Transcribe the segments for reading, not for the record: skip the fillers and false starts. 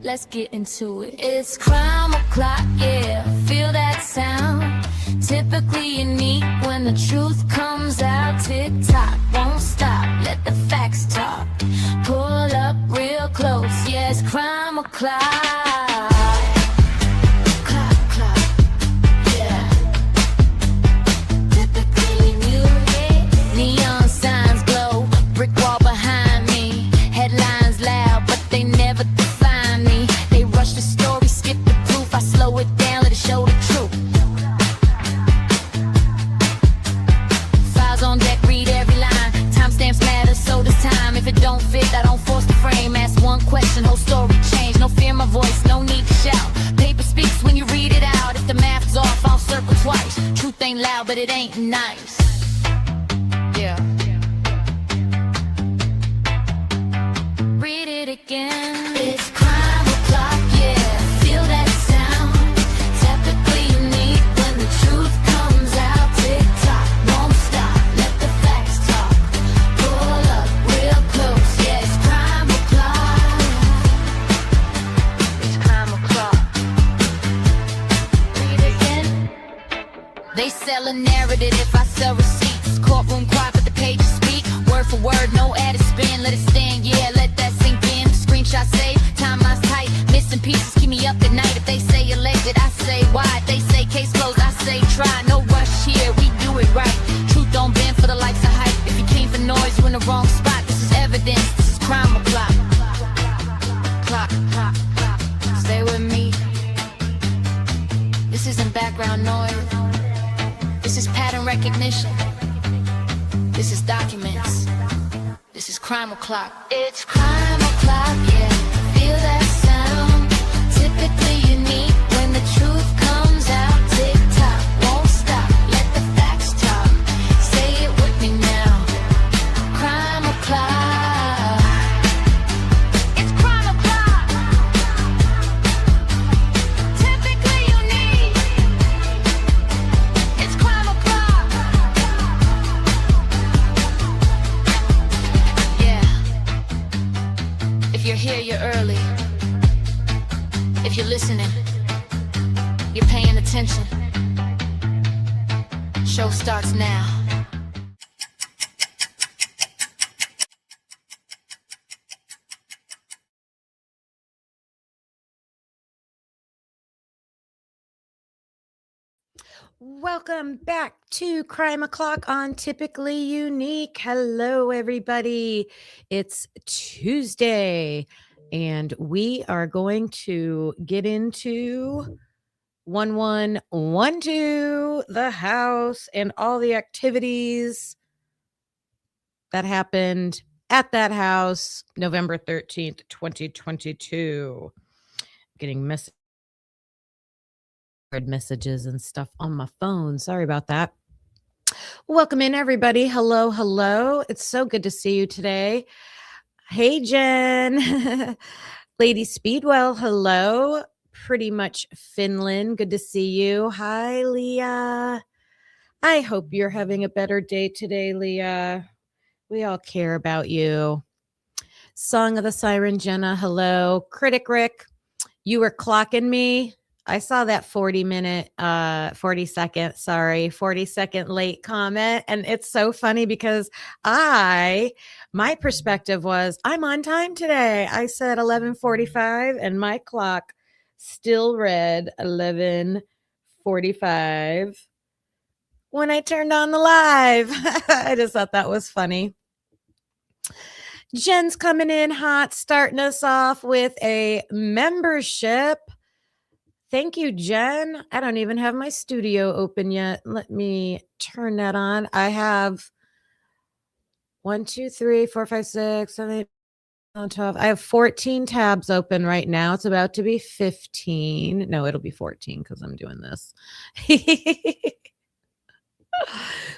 Let's get into it. It's crime o'clock, yeah, feel that sound. Typically unique when the truth comes out. Tick-tock, won't stop, let the facts talk. Pull up real close, yeah, it's crime o'clock. Clock, clock, yeah. Typically unique. Neon signs glow, brick wall behind me. Headlines loud, but they never define me. They rush the story, skip the proof. I slow it down, let it show the truth. Files on deck, read every line. Timestamps matter, so does time. If it don't fit, I don't force the frame. Ask one question, whole story change. No fear my voice, no need to shout. Paper speaks when you read it out. If the math's off, I'll circle twice. Truth ain't loud, but it ain't nice. Yeah. Read it again. It's crime o'clock, yeah. Feel that sound. Typically unique when the truth comes out. Tick tock, won't stop. Let the facts talk. Pull up real close, yeah. It's crime o'clock. It's crime o'clock. Read it again. They sell a narrative if I sell receipts. Courtroom quiet, but the pages speak. Word for word, no added spin. Let it stand, yeah, let that sink in. Screenshot save, timeline's tight. Missing pieces keep me up at night. If they say alleged, I say why. If they say case closed, I say try. No rush here, we do it right. Truth don't bend for the likes of hype. If you came for noise, you in the wrong spot. This is evidence, this is crime o'clock. Clock, clock, clock. Stay with me. This isn't background noise. This is pattern recognition. This is documents. This is crime o'clock. It's crime o'clock, yeah. Feel that sound. Typically unique when the truth comes out. Tick tock, won't stop. Let the facts talk. Say it with me now. Crime o'clock. It's crime o'clock. Typically unique. It's crime o'clock. Yeah. If you're here, you're early. If you're listening, you're paying attention. Show starts now. Welcome back to Crime O'Clock on Typically Unique. Hello, everybody. It's Tuesday, and we are going to get into 1112, the house, and all the activities that happened at that house November 13th, 2022. Getting messages and stuff on my phone. Sorry about that. Welcome in, everybody. Hello, hello. It's so good to see you today. Hey, Jen. Lady Speedwell, hello. Pretty much Finland. Good to see you. Hi, Leah. I hope you're having a better day today, Leah. We all care about you. Song of the Siren, Jenna, hello. Critic Rick, you were clocking me. I saw that 40 second late comment. And it's so funny because my perspective was I'm on time today. I said 11:45 and my clock still read 11:45 when I turned on the live. I just thought that was funny. Jen's coming in hot, starting us off with a membership. Thank you, Jen. I don't even have my studio open yet. Let me turn that on. I have 1, 2, 3, 4, 5, 6, 7, 8, 9, 12. I have 14 tabs open right now. It's about to be 15. No, it'll be 14 because I'm doing this.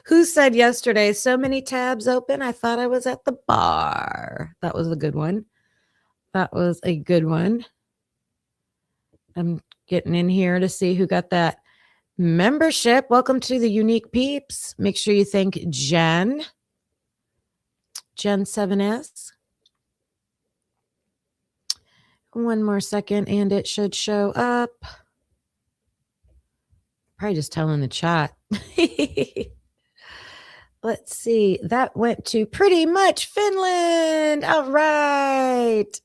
Who said yesterday, so many tabs open? I thought I was at the bar. That was a good one. That was a good one. I'm getting in here to see who got that membership. Welcome to the Unique Peeps. Make sure you thank Jen 7S. One more second and it should show up. Probably just telling the chat. Let's see. That went to pretty much Finland. All right.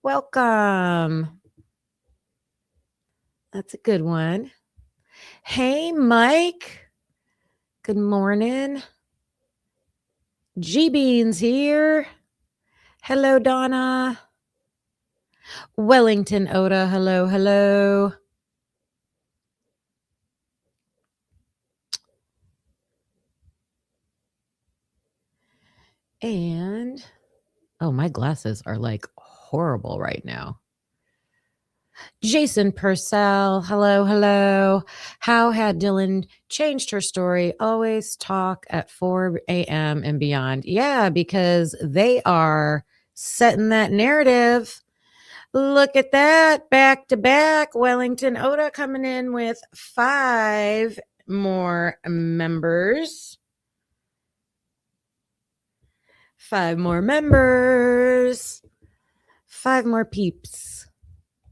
Welcome. That's a good one. Hey, Mike. Good morning. G-Beans here. Hello, Donna. Wellington Oda. Hello, hello. And, oh, my glasses are like horrible right now. Jason Purcell, hello, hello. How had Dylan changed her story? Always talk at 4 a.m. and beyond. Yeah, because they are setting that narrative. Look at that. Back to back. Wellington Oda coming in with 5 more members. 5 more members. 5 more peeps.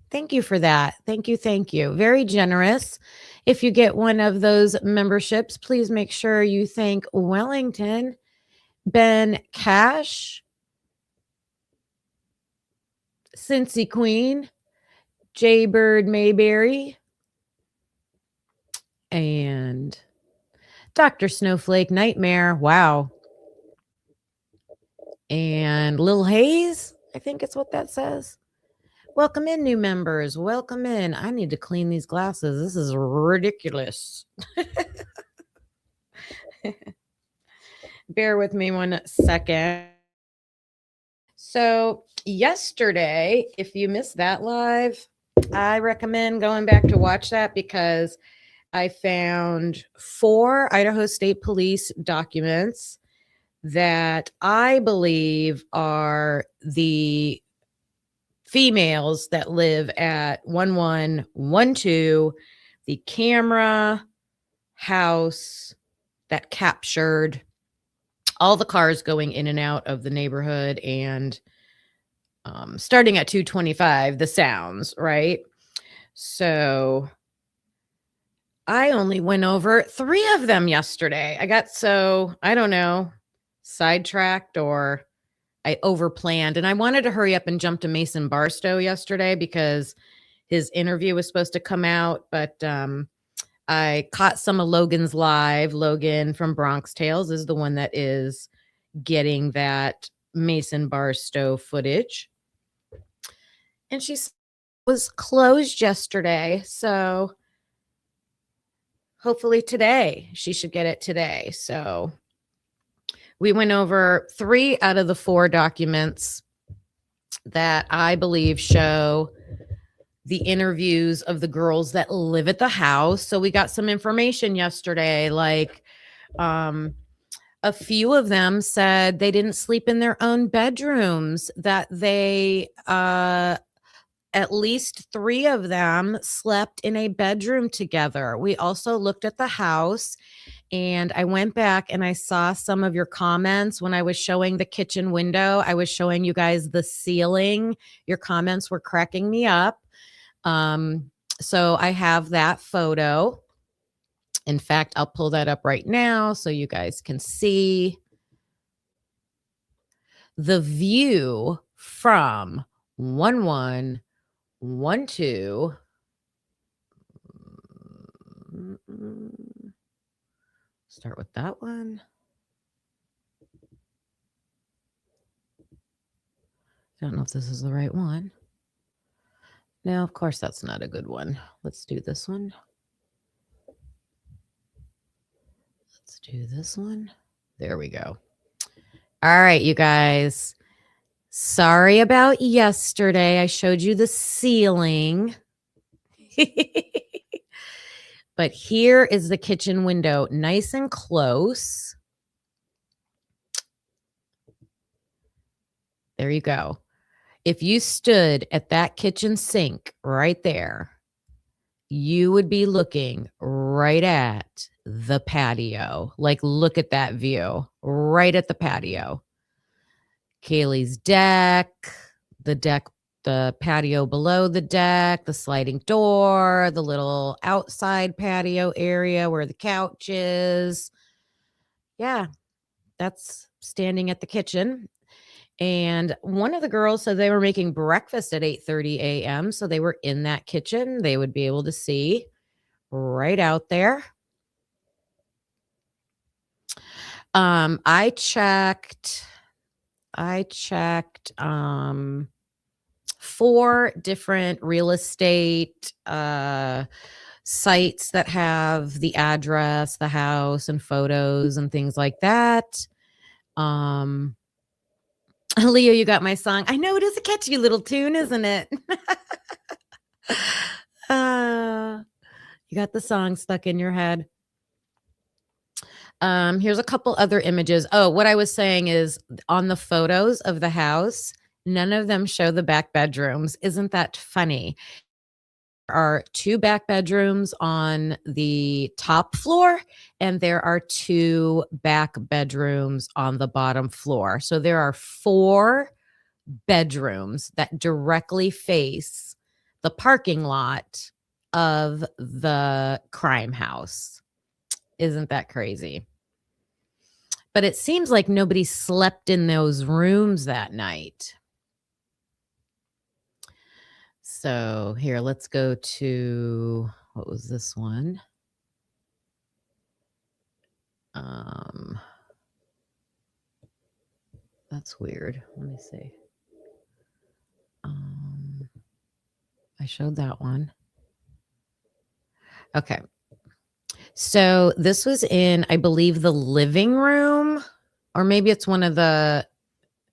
Thank you for that. Thank you. Thank you. Very generous. If you get one of those memberships, please make sure you thank Wellington, Ben Cash, Cincy Queen, Jaybird Mayberry, and Dr. Snowflake Nightmare. Wow. And Lil Hayes, I think it's what that says. Welcome in, new members. Welcome in. I need to clean these glasses. This is ridiculous. Bear with me one second. So yesterday, if you missed that live, I recommend going back to watch that because I found 4 Idaho State Police documents that I believe are the females that live at 1112, the camera house that captured all the cars going in and out of the neighborhood and starting at 225, the sounds, right? So I only went over 3 of them yesterday. I got I don't know, sidetracked or I overplanned, and I wanted to hurry up and jump to Mason Barstow yesterday because his interview was supposed to come out, but I caught some of Logan's live. Logan from Bronx Tales is the one that is getting that Mason Barstow footage. And she was closed yesterday, so hopefully today. She should get it today. So we went over 3 out of the 4 documents that I believe show the interviews of the girls that live at the house. So we got some information yesterday, like a few of them said they didn't sleep in their own bedrooms, that they at least 3 of them slept in a bedroom together. We also looked at the house. And I went back and I saw some of your comments when I was showing the kitchen window. I was showing you guys the ceiling. Your comments were cracking me up. So I have that photo. In fact, I'll pull that up right now so you guys can see the view from 1112. Start with that one. Don't know if this is the right one. No, of course, that's not a good one. Let's do this one. Let's do this one. There we go. All right, you guys. Sorry about yesterday. I showed you the ceiling. But here is the kitchen window, nice and close. There you go. If you stood at that kitchen sink right there, you would be looking right at the patio. Like, look at that view, right at the patio. Kaylee's deck, the deck, the patio below the deck, the sliding door, the little outside patio area where the couch is. Yeah, that's standing at the kitchen. And one of the girls said they were making breakfast at 8:30 a.m. So they were in that kitchen. They would be able to see right out there. I checked 4 different real estate sites that have the address, the house, and photos and things like that. Leo, you got my song. I know it is a catchy little tune, isn't it? You got the song stuck in your head. Here's a couple other images. Oh, what I was saying is on the photos of the house, none of them show the back bedrooms. Isn't that funny? There are 2 back bedrooms on the top floor, and there are 2 back bedrooms on the bottom floor. So there are 4 bedrooms that directly face the parking lot of the crime house. Isn't that crazy? But it seems like nobody slept in those rooms that night. So here, let's go to, what was this one? That's weird. Let me see. I showed that one. Okay. So this was in, I believe, the living room, or maybe it's one of the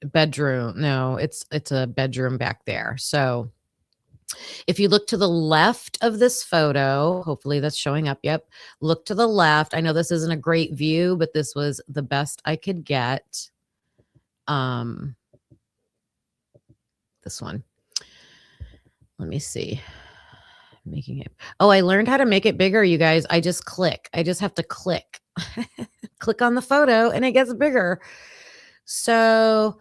bedroom. No, it's a bedroom back there. So if you look to the left of this photo, hopefully that's showing up. Yep. Look to the left. I know this isn't a great view, but this was the best I could get. This one. Let me see. Making it. Oh, I learned how to make it bigger, you guys. I just click. I just have to click. Click on the photo and it gets bigger. So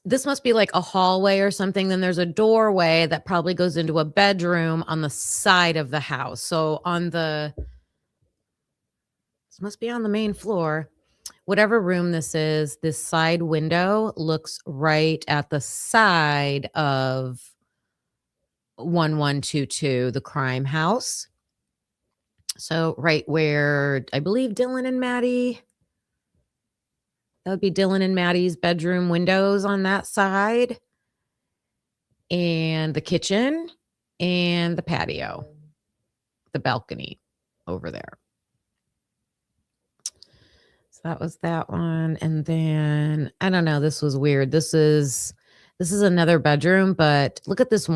this must be like a hallway or something. Then there's a doorway that probably goes into a bedroom on the side of the house. So this must be on the main floor. Whatever room this is, this side window looks right at the side of 1122, the crime house. So right where I believe Dylan and Maddie, that would be Dylan and Maddie's bedroom windows on that side, and the kitchen and the patio, the balcony over there. So that was that one. And then I don't know, this was weird. This is another bedroom, but look at this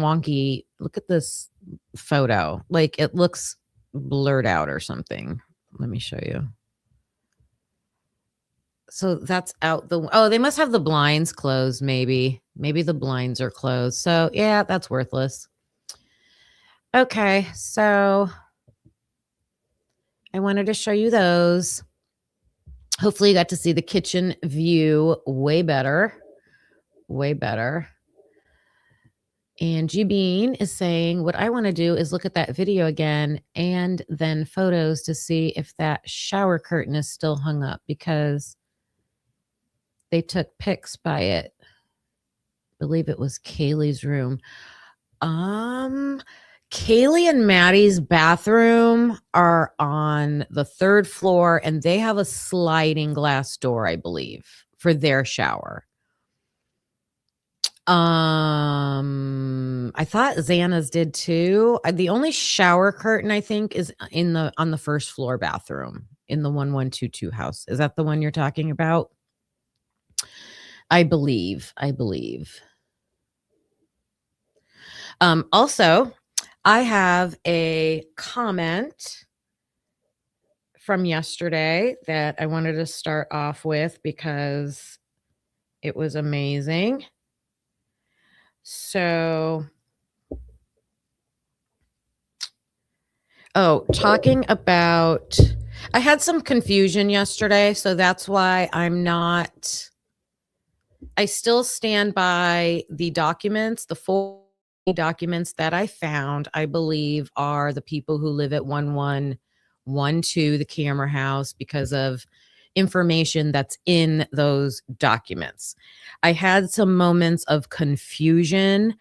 photo. Like it looks blurred out or something. Let me show you. So that's out they must have the blinds closed. Maybe the blinds are closed. So yeah, that's worthless. Okay. So I wanted to show you those. Hopefully you got to see the kitchen view way better. And G Bean is saying, what I want to do is look at that video again and then photos to see if that shower curtain is still hung up, because they took pics by it. I believe it was Kaylee's room. Kaylee and Maddie's bathroom are on the 3rd floor, and they have a sliding glass door, I believe, for their shower. I thought Xana's did too. The only shower curtain I think is on the 1st floor bathroom in the 1122 house. Is that the one you're talking about? I believe. Also, I have a comment from yesterday that I wanted to start off with because it was amazing. So, talking about, I had some confusion yesterday, so that's why I'm not I still stand by the documents, the 4 documents that I found, I believe are the people who live at 1112, the camera house, because of information that's in those documents. I had some moments of confusion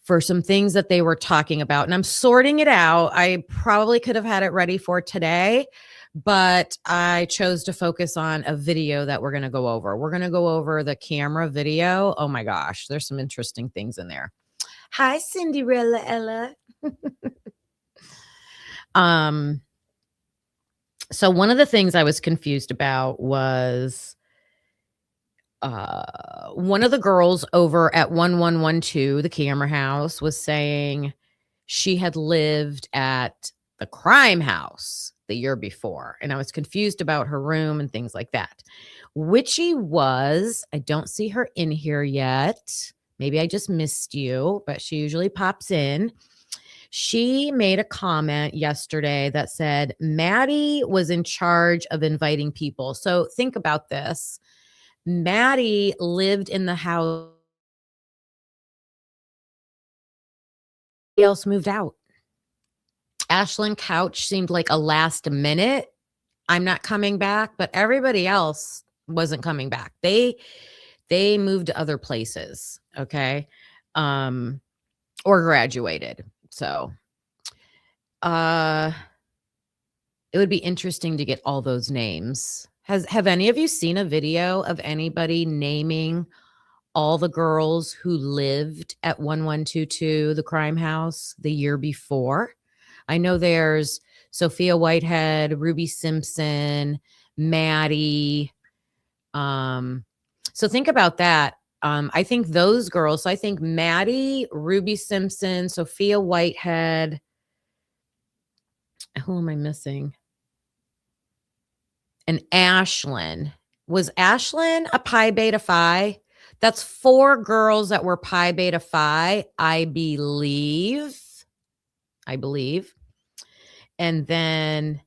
for some things that they were talking about, and I'm sorting it out. I probably could have had it ready for today, but I chose to focus on a video that we're going to go over. We're going to go over the camera video. Oh my gosh, there's some interesting things in there. Hi, Cinderella Ella. So one of the things I was confused about was one of the girls over at 1112, the camera house, was saying she had lived at the crime house the year before. And I was confused about her room and things like that. Witchy was, I don't see her in here yet. Maybe I just missed you, but she usually pops in. She made a comment yesterday that said Maddie was in charge of inviting people. So think about this. Maddie lived in the house. Everybody else moved out. Ashlyn Couch seemed like a last minute, I'm not coming back, but everybody else wasn't coming back. They moved to other places, okay? Or graduated. So, it would be interesting to get all those names. Have any of you seen a video of anybody naming all the girls who lived at 1122, the crime house, the year before? I know there's Sophia Whitehead, Ruby Simpson, Maddie. So think about that. I think those girls, so I think Maddie, Ruby Simpson, Sophia Whitehead. Who am I missing? And Ashlyn. Was Ashlyn a Pi Beta Phi? That's 4 girls that were Pi Beta Phi, I believe. And then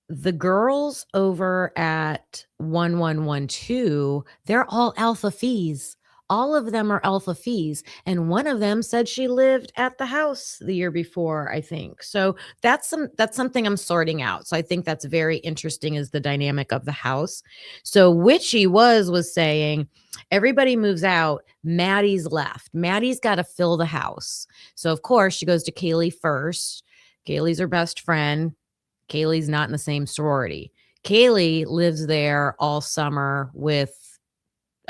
the girls over at 1112, they're all Alpha Phis. All of them are Alpha Phis. And one of them said she lived at the house the year before, I think. So that's something I'm sorting out. So I think that's very interesting, is the dynamic of the house. So Witchy was saying everybody moves out. Maddie's left. Maddie's got to fill the house. So of course she goes to Kaylee first. Kaylee's her best friend. Kaylee's not in the same sorority. Kaylee lives there all summer with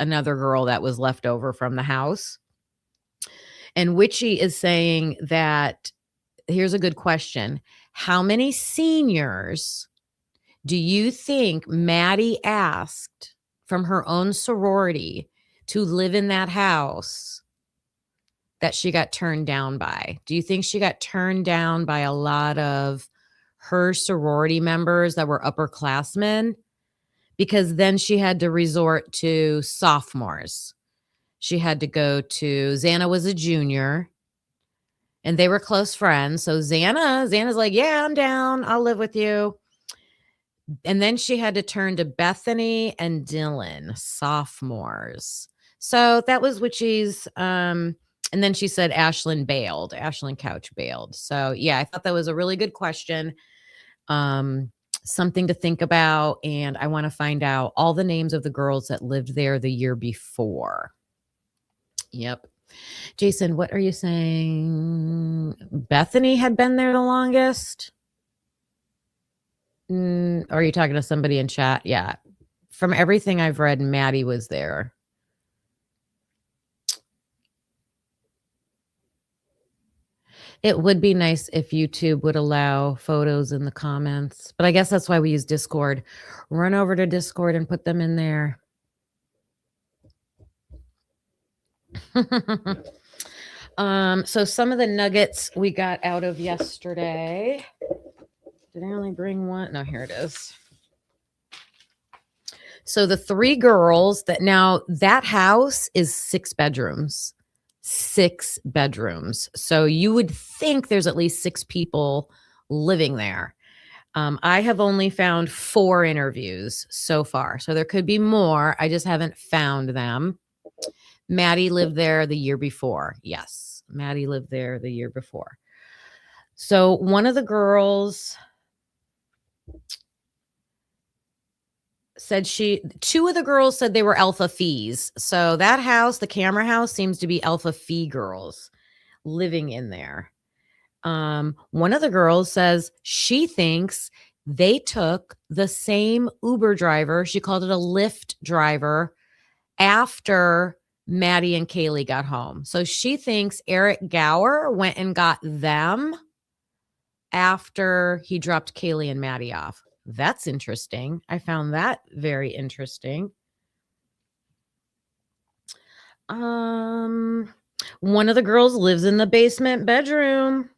another girl that was left over from the house. And Witchy is saying that, here's a good question. How many seniors do you think Maddie asked from her own sorority to live in that house that she got turned down by? Do you think she got turned down by a lot of her sorority members that were upperclassmen? Because then she had to resort to sophomores. She had to go to, Xana was a junior, and they were close friends. So Xana's like, yeah, I'm down. I'll live with you. And then she had to turn to Bethany and Dylan, sophomores. So that was Witchy's, and then she said Ashlyn Couch bailed. So yeah, I thought that was a really good question. Something to think about. And I want to find out all the names of the girls that lived there the year before. Yep. Jason, what are you saying? Bethany had been there the longest? Are you talking to somebody in chat? Yeah. From everything I've read, Maddie was there. It would be nice if YouTube would allow photos in the comments, but I guess that's why we use Discord. Run over to Discord and put them in there. So some of the nuggets we got out of yesterday. Did I only bring one? No, here it is. So the 3 girls that house is 6 bedrooms. 6 bedrooms. So you would think there's at least 6 people living there. I have only found 4 interviews so far, so there could be more. I just haven't found them. Maddie lived there the year before. Yes, Maddie lived there the year before. So one of the girls said 2 of the girls said they were alpha fees. So that house, the camera house, seems to be alpha fee girls living in there. One of the girls says she thinks they took the same Uber driver. She called it a Lyft driver after Maddie and Kaylee got home. So she thinks Eric Gower went and got them after he dropped Kaylee and Maddie off. That's interesting. I found that very interesting. One of the girls lives in the basement bedroom.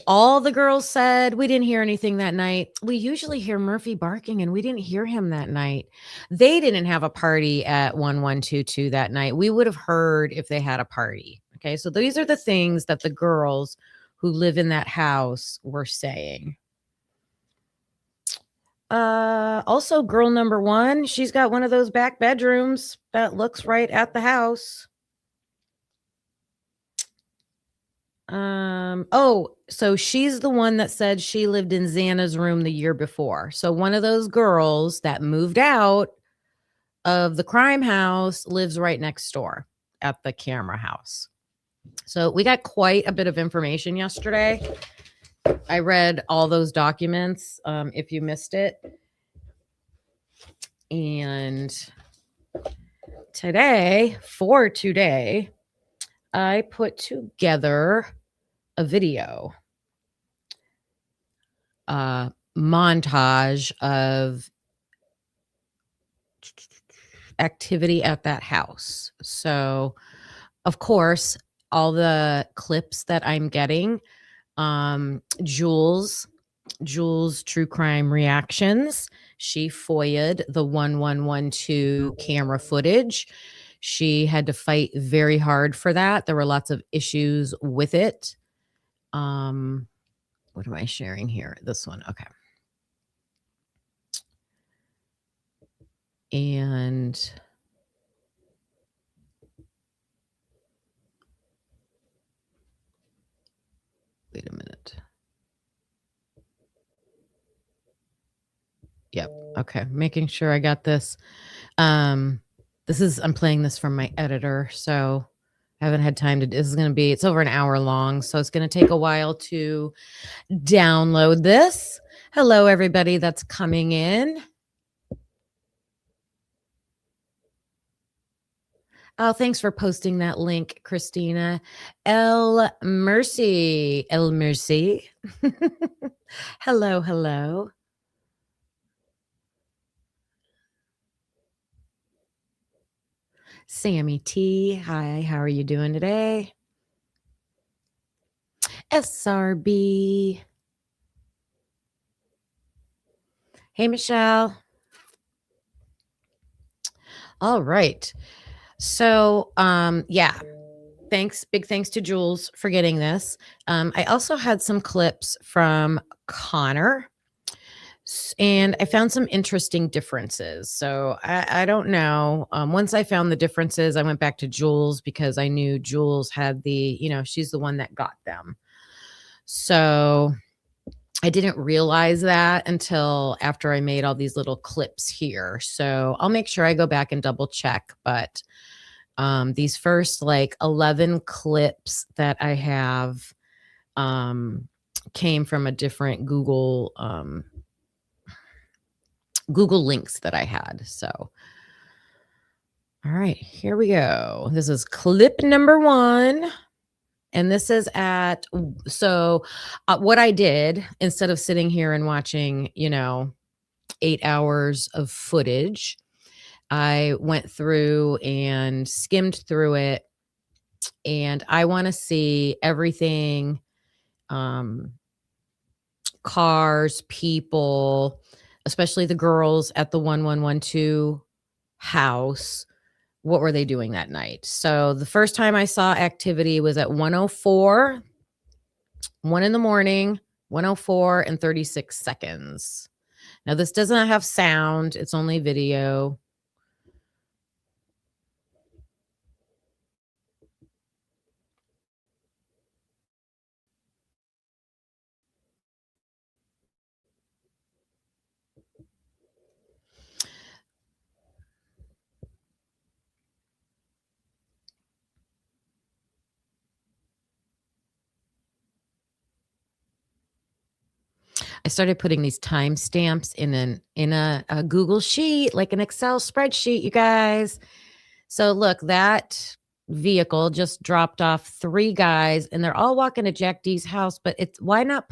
All the girls said we didn't hear anything that night. We usually hear Murphy barking, and we didn't hear him that night. They didn't have a party at 1122 that night. We would have heard if they had a party. Okay, so these are the things that the girls who live in that house were saying. Also, girl number 1, she's got one of those back bedrooms that looks right at the house. So she's the one that said she lived in Xana's room the year before. So one of those girls that moved out of the crime house lives right next door at the camera house. So we got quite a bit of information yesterday. I read all those documents, if you missed it. And today, I put together a video montage of activity at that house. So, of course, all the clips that I'm getting, Jules True Crime Reactions, she FOIA'd the 1112 camera footage. She had to fight very hard for that. There were lots of issues with it. What am I sharing here? This one. Okay. And wait a minute. Yep. Okay. Making sure I got this. I'm playing this from my editor, so I haven't had time to, it's over an hour long, so it's going to take a while to download this. Hello, everybody that's coming in. Oh, thanks for posting that link, Christina. El Mercy. Hello. Sammy T. Hi, how are you doing today? SRB. Hey, Michelle. All right. So, yeah. Big thanks to Jules for getting this. I also had some clips from Connor, and I found some interesting differences. So I don't know. Once I found the differences, I went back to Jules because I knew Jules had she's the one that got them. So I didn't realize that until after I made all these little clips here. So I'll make sure I go back and double check. But these first 11 clips that I have came from a different Google links that I had. So, all right, here we go. This is clip number 1. And this is what I did, instead of sitting here and watching, 8 hours of footage, I went through and skimmed through it, and I want to see everything, cars, people, especially the girls at the 1112 house. What were they doing that night? So the first time I saw activity was at 104. 1 in the morning, 1:04 and 36 seconds. Now, this does not have sound, it's only video. I started putting these timestamps in a Google sheet, like an Excel spreadsheet, you guys. So look, that vehicle just dropped off 3 guys, and they're all walking to Jack D's house, but it's why not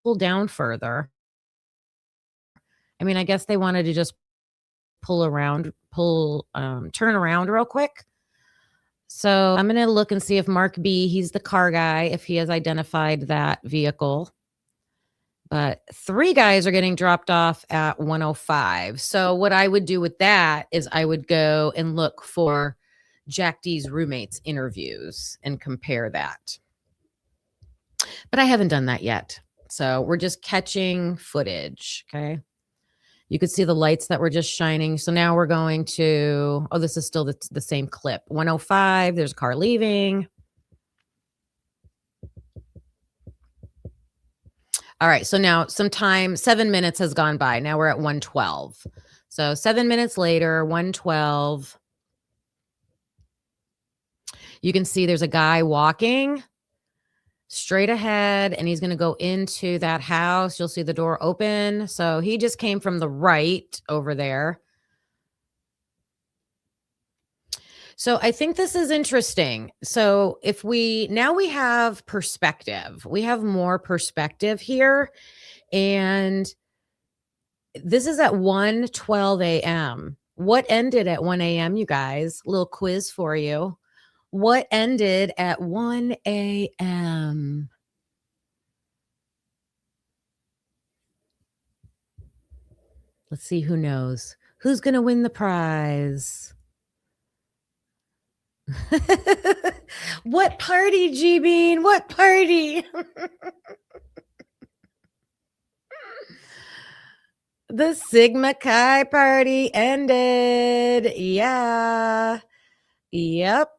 pull down further? I mean, I guess they wanted to just turn around real quick. So I'm gonna look and see if Mark B, he's the car guy, if he has identified that vehicle. But 3 guys are getting dropped off at 1:05. So what I would do with that is I would go and look for Jack D's roommates interviews and compare that. But I haven't done that yet. So we're just catching footage, okay? You could see the lights that were just shining. So now we're going to, oh, this is still the same clip. 1:05, there's a car leaving. All right, so now 7 minutes has gone by. Now we're at 1:12. So 7 minutes later, 1:12. You can see there's a guy walking straight ahead, and he's going to go into that house. You'll see the door open. So he just came from the right over there. So I think this is interesting. So now we have perspective. We have more perspective here. And this is at 1:12 a.m. What ended at 1 a.m., you guys? A little quiz for you. What ended at 1 a.m.? Let's see who knows. Who's going to win the prize? What party, G-Bean? What party? The Sigma Chi party ended. Yeah. Yep.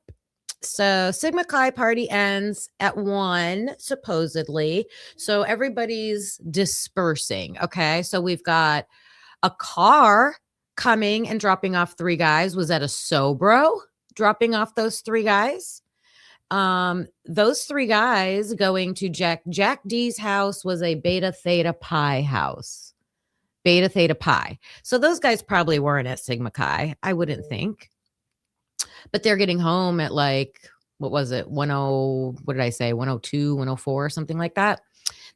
So Sigma Chi party ends at 1, supposedly. So everybody's dispersing. Okay. So we've got a car coming and dropping off 3 guys. Was that a Sobro dropping off those 3 guys? Those 3 guys going to Jack D's house was a Beta Theta Pi house. Beta Theta Pi. So those guys probably weren't at Sigma Chi, I wouldn't think. But they're getting home at like, what was it? 10, what did I say? 102, 104, something like that.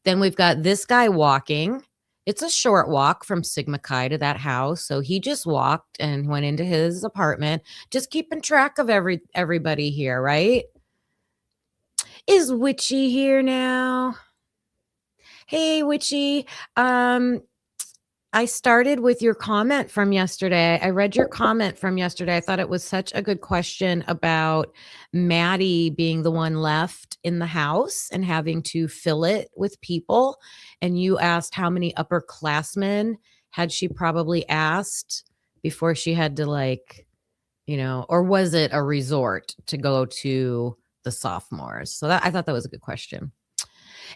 Then we've got this guy walking. It's a short walk from Sigma Chi to that house. So he just walked and went into his apartment, just keeping track of everybody here, right? Is Witchy here now? Hey, Witchy. I started with your comment from yesterday. I read your comment from yesterday. I thought it was such a good question about Maddie being the one left in the house and having to fill it with people. And you asked how many upperclassmen had she probably asked before she had to or was it a resort to go to the sophomores? So I thought that was a good question.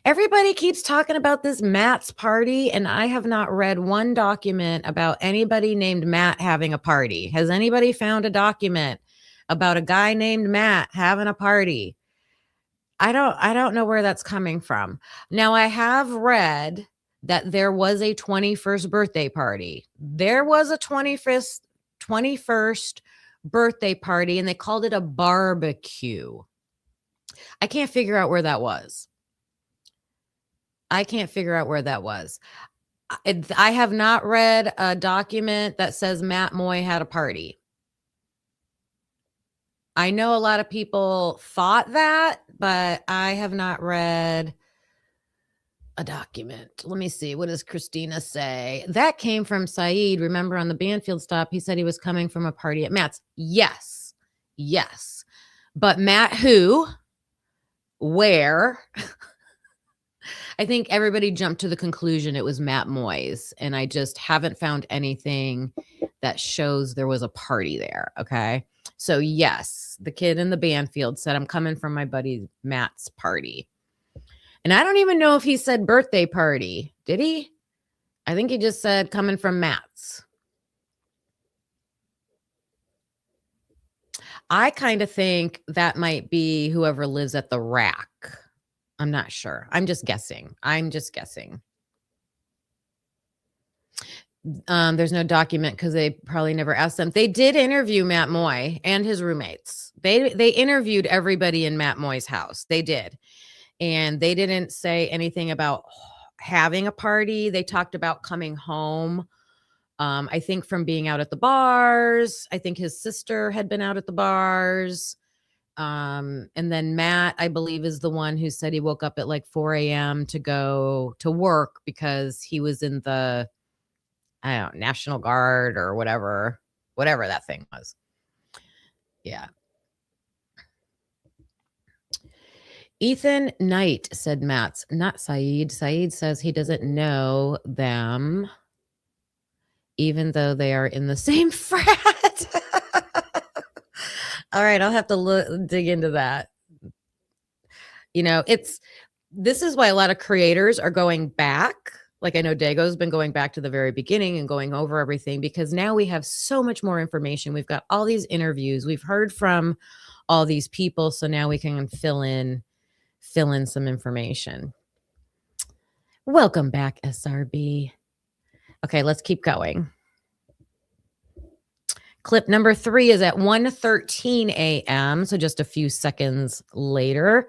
Everybody keeps talking about this Matt's party, and I have not read one document about anybody named Matt having a party. Has anybody found a document about a guy named Matt having a party? I don't know where that's coming from. Now, I have read that there was a 21st birthday party. There was a 21st birthday party, and they called it a barbecue. I can't figure out where that was. I have not read a document that says Matt Moy had a party. I know a lot of people thought that, but I have not read a document. Let me see. What does Christina say? That came from Saeed. Remember on the Banfield stop, he said he was coming from a party at Matt's. Yes. But Matt who? Where? I think everybody jumped to the conclusion it was Matt Moyes, and I just haven't found anything that shows there was a party there. Okay. So, yes, the kid in the band field said, I'm coming from my buddy Matt's party. And I don't even know if he said birthday party. Did he? I think he just said coming from Matt's. I kind of think that might be whoever lives at the rack. I'm not sure. I'm just guessing. There's no document because they probably never asked them. They did interview Matt Moy and his roommates. They interviewed everybody in Matt Moy's house. They did. And they didn't say anything about having a party. They talked about coming home. I think from being out at the bars. I think his sister had been out at the bars. And then Matt, I believe, is the one who said he woke up at like 4 a.m. to go to work because he was in the, I don't know, National Guard or whatever that thing was. Yeah. Ethan Knight said Matt's, not Saeed. Saeed says he doesn't know them, even though they are in the same frat. All right, I'll have to dig into that. You know, this is why a lot of creators are going back. Like I know Dago's been going back to the very beginning and going over everything because now we have so much more information. We've got all these interviews. We've heard from all these people. So now we can fill in some information. Welcome back, SRB. Okay, let's keep going. Clip number 3 is at 1:13 a.m. So just a few seconds later.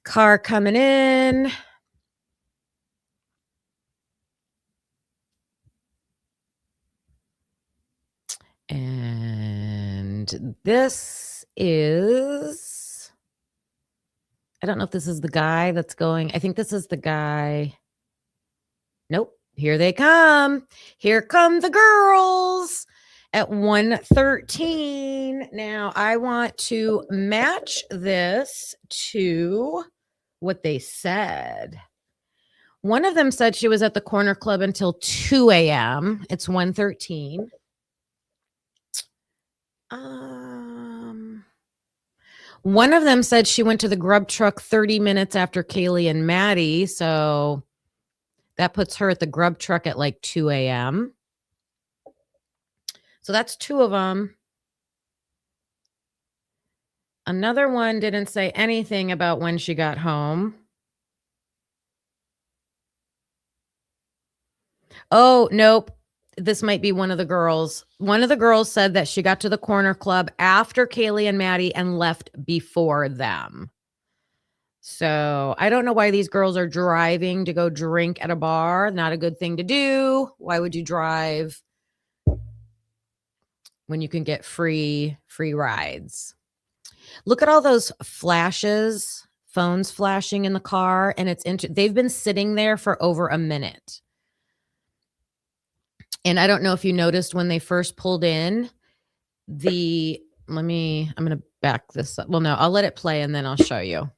Car coming in. And this is, I don't know if this is the guy that's going. I think this is the guy. Nope. Here they come. Here come the girls at 1:13. Now, I want to match this to what they said. One of them said she was at the corner club until 2 a.m. It's 1:13. One of them said she went to the grub truck 30 minutes after Kaylee and Maddie. So that puts her at the grub truck at like 2 a.m. So that's 2 of them. Another one didn't say anything about when she got home. Oh, nope. This might be one of the girls. One of the girls said that she got to the corner club after Kaylee and Maddie and left before them. So I don't know why these girls are driving to go drink at a bar. Not a good thing to do. Why would you drive when you can get free rides? Look at all those flashes, phones flashing in the car, and they've been sitting there for over a minute. And I don't know if you noticed when they first pulled in, I'm going to back this up. Well, no, I'll let it play and then I'll show you.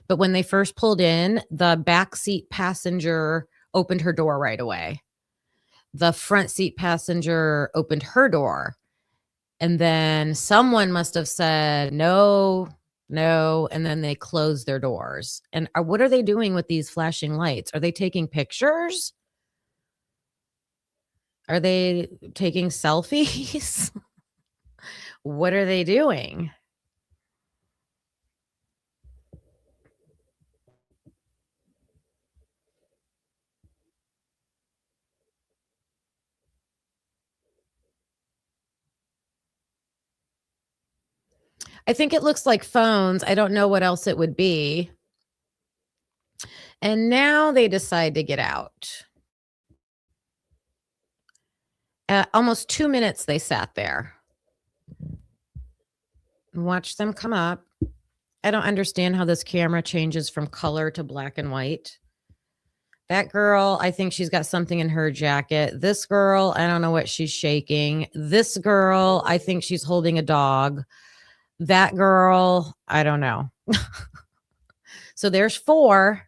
But when they first pulled in, the backseat passenger opened her door right away. The front seat passenger opened her door. And then someone must have said, no. And then they closed their doors. And what are they doing with these flashing lights? Are they taking pictures? Are they taking selfies? What are they doing? I think it looks like phones. I don't know what else it would be. And now they decide to get out. Almost 2 minutes they sat there. Watch them come up. I don't understand how this camera changes from color to black and white. That girl, I think she's got something in her jacket. This girl, I don't know what she's shaking. This girl, I think she's holding a dog. That girl, I don't know. So there's 4.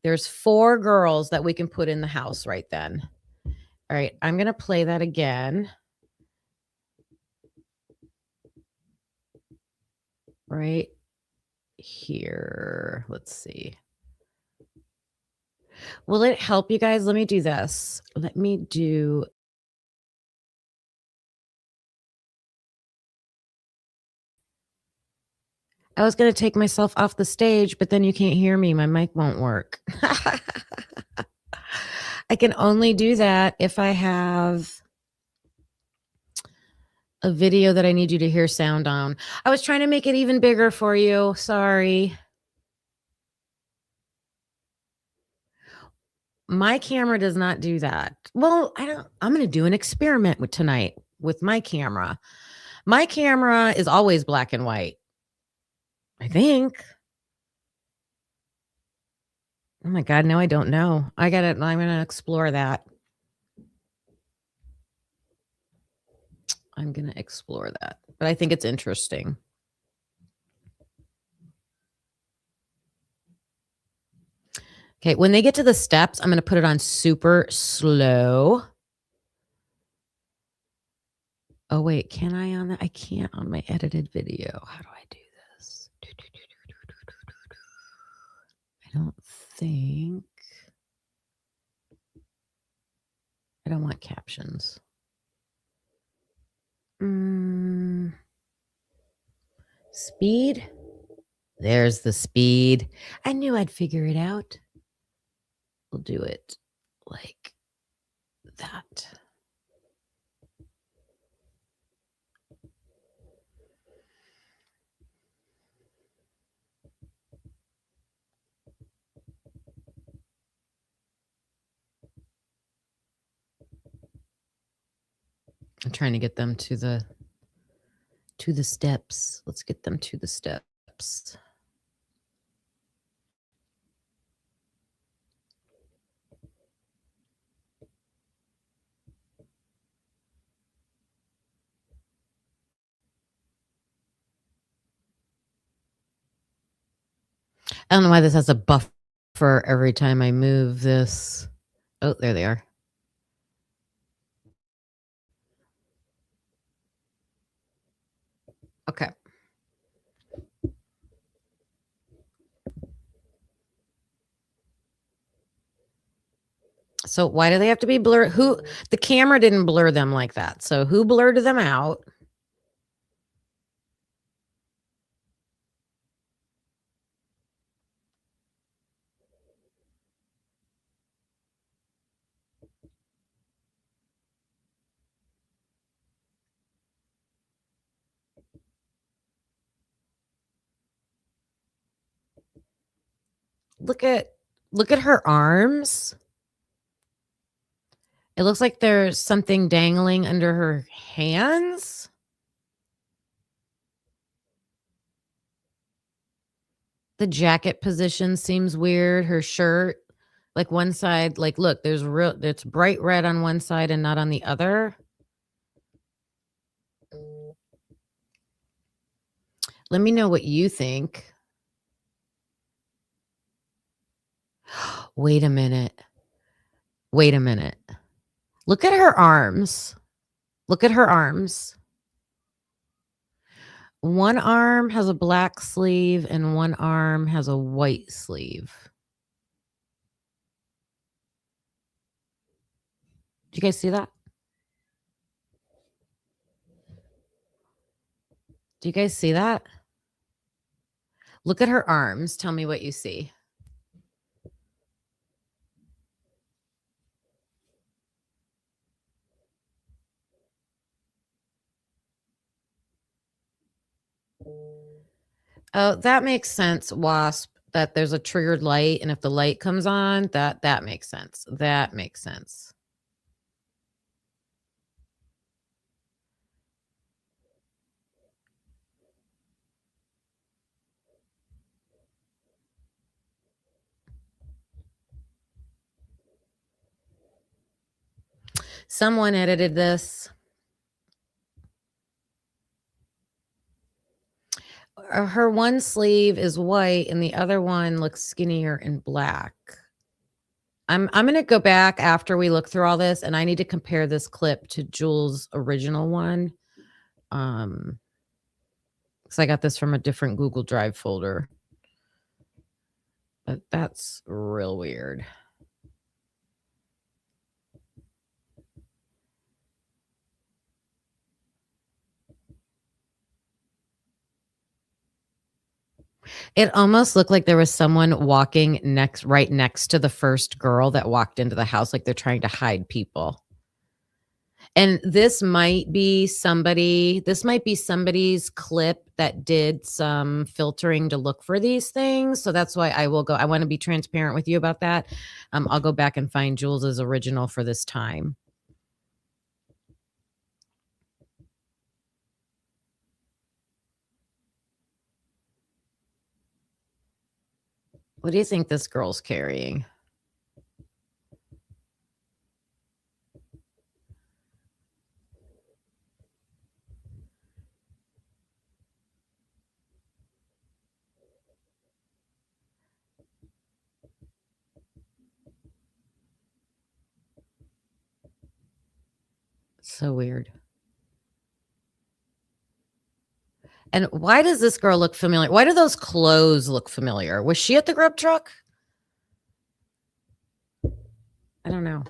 There's 4 girls that we can put in the house right then. All right, I'm going to play that again. Right here. Let's see. Will it help you guys? Let me do this. Let me do. I was going to take myself off the stage, but then you can't hear me. My mic won't work. I can only do that if I have a video that I need you to hear sound on. I was trying to make it even bigger for you. Sorry. My camera does not do that. Well, I'm going to do an experiment with tonight with my camera. My camera is always black and white, I think. Oh my God, no, I don't know. I'm going to explore that. I'm going to explore that, but I think it's interesting. Okay, when they get to the steps, I'm going to put it on super slow. Oh, wait, can I on that? I can't on my edited video. How do I do this? I don't think. I don't want captions. Speed. There's the speed. I knew I'd figure it out. We'll do it like that. I'm trying to get them to the steps. Let's get them to the steps. I don't know why this has a buffer every time I move this. Oh, there they are. Okay. So why do they have to be blurred? The camera didn't blur them like that. So who blurred them out? Look at her arms. It looks like there's something dangling under her hands. The jacket position seems weird. Her shirt, like one side, like look, it's bright red on one side and not on the other. Let me know what you think. Wait a minute. Look at her arms. One arm has a black sleeve and one arm has a white sleeve. Do you guys see that? Do you guys see that? Look at her arms. Tell me what you see. Oh, that makes sense, Wasp, that there's a triggered light, and if the light comes on, that makes sense. That makes sense. Someone edited this. Her one sleeve is white and the other one looks skinnier and black. I'm going to go back after we look through all this, and I need to compare this clip to Jules' original one. Because I got this from a different Google Drive folder. But that's real weird. It almost looked like there was someone walking right next to the first girl that walked into the house, like they're trying to hide people. And this might be somebody's clip that did some filtering to look for these things. So that's why I want to be transparent with you about that. I'll go back and find Jules's original for this time. What do you think this girl's carrying? So weird. And why does this girl look familiar? Why do those clothes look familiar? Was she at the grub truck? I don't know.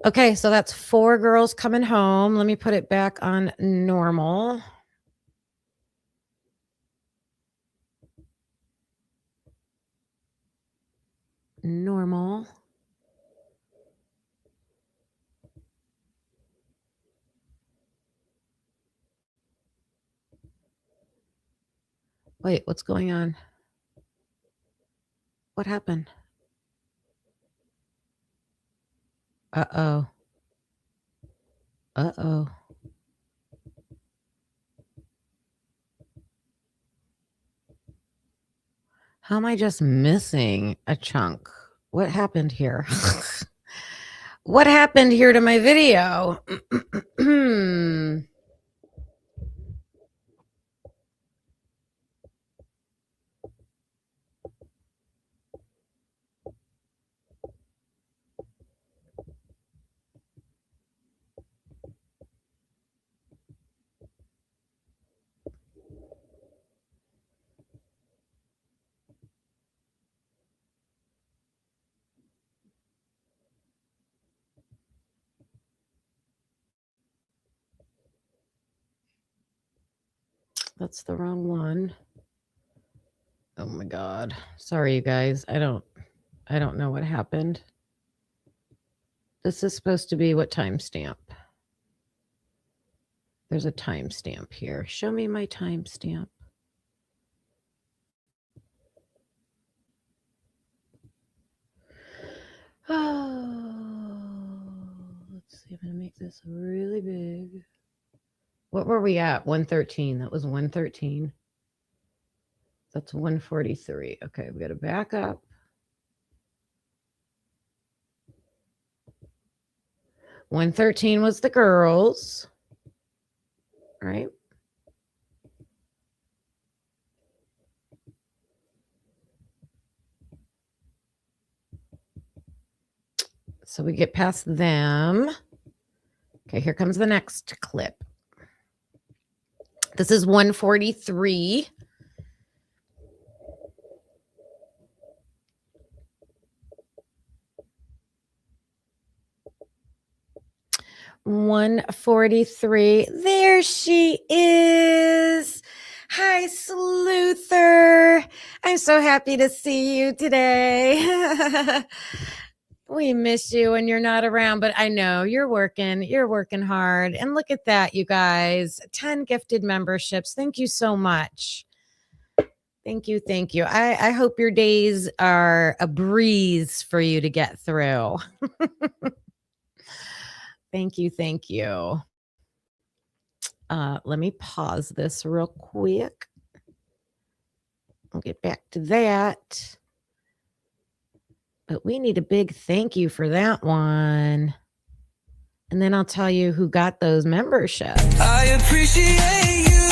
Okay, so that's 4 girls coming home. Let me put it back on normal. Normal. Wait, what's going on? What happened? Uh-oh. Uh-oh. How am I just missing a chunk? What happened here? What happened here to my video? That's the wrong one. Oh my God. Sorry, you guys. I don't know what happened. This is supposed to be what timestamp? There's a timestamp here. Show me my timestamp. Oh, let's see. I'm going to make this really big. What were we at? 113. That was 113. That's 143. Okay, we got to back up. $113 was the girls, right? So we get past them. Okay, here comes the next clip. This is 143. There she is. Hi, Sleuther. I'm so happy to see you today. We miss you when you're not around, but I know you're working hard. And look at that, you guys, 10 gifted memberships. Thank you so much. Thank you. I hope your days are a breeze for you to get through. Thank you. Let me pause this real quick. I'll get back to that. But we need a big thank you for that one. And then I'll tell you who got those memberships. I appreciate you.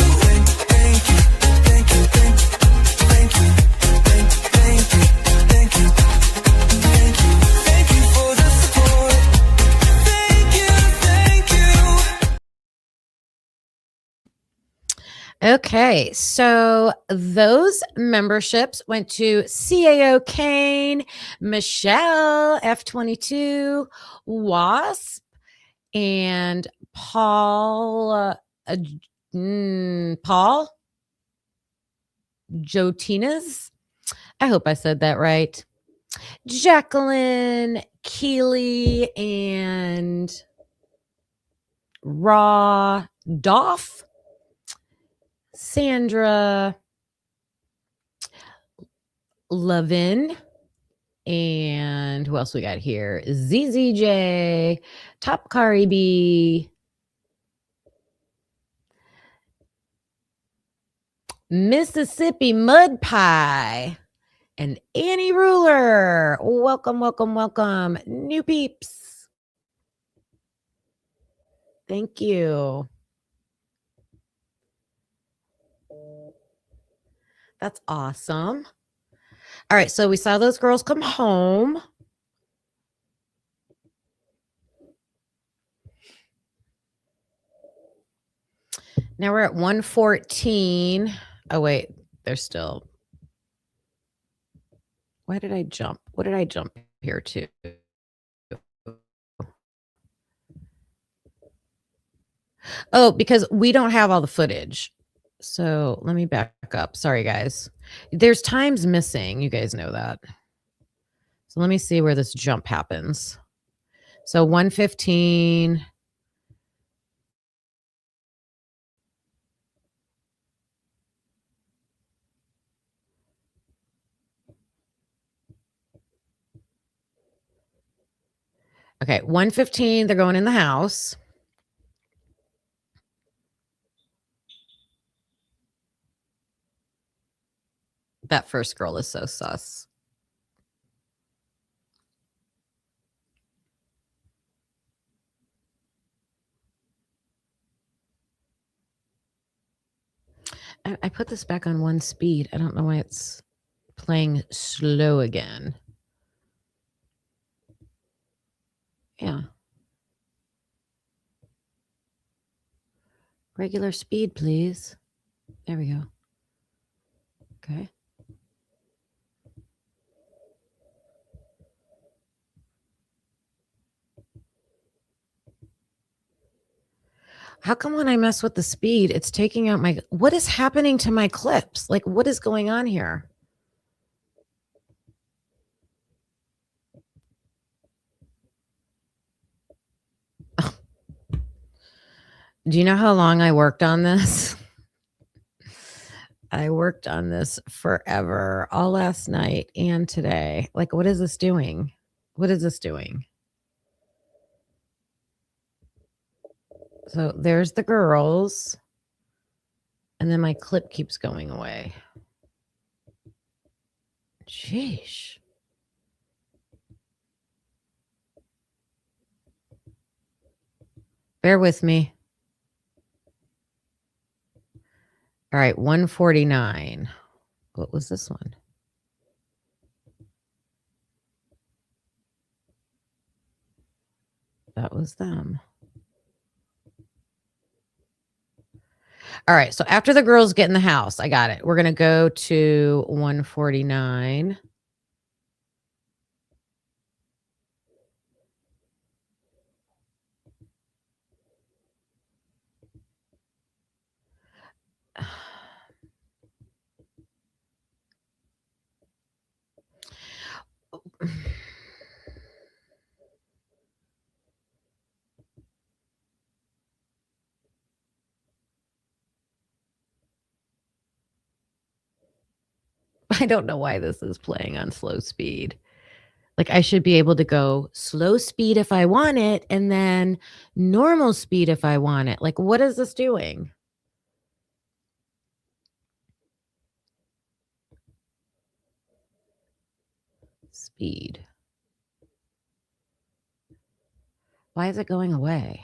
Okay, so those memberships went to CAO Kane, Michelle F22, Wasp, and Paul. Paul Jotinas. I hope I said that right. Jacqueline Keeley and Raw Doff. Sandra Levin. And who else we got here? ZZJ, Top Kari B, Mississippi Mud Pie, and Annie Ruler. Welcome, welcome, welcome. New peeps. Thank you. That's awesome. All right, so we saw those girls come home. Now we're at 114. Oh, wait, they're still. Why did I jump? What did I jump here to? Oh, because we don't have all the footage. So let me back up. Sorry, guys. There's times missing. You guys know that. So let me see where this jump happens. So 115. Okay, 115, they're going in the house. That first girl is so sus. I put this back on 1 speed. I don't know why it's playing slow again. Yeah. Regular speed, please. There we go. Okay. How come when I mess with the speed, it's taking out my, what is happening to my clips? Like, what is going on here? Do you know how long I worked on this? I worked on this forever, all last night and today. Like, what is this doing? What is this doing? So there's the girls. And then my clip keeps going away. Sheesh. Bear with me. All right, 149. What was this one? That was them. All right, so after the girls get in the house, I got it. We're going to go to 149. I don't know why this is playing on slow speed. Like, I should be able to go slow speed if I want it, and then normal speed if I want it. Like, what is this doing? Speed. Why is it going away?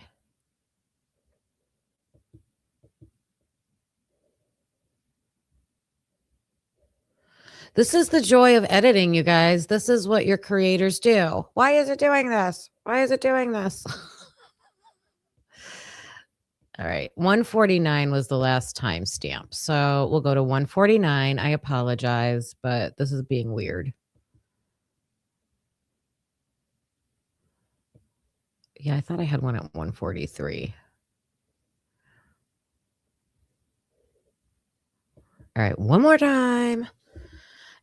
This is the joy of editing, you guys. This is what your creators do. Why is it doing this? Why is it doing this? All right. 149 was the last timestamp. So we'll go to 149. I apologize, but this is being weird. Yeah, I thought I had one at 143. All right, one more time.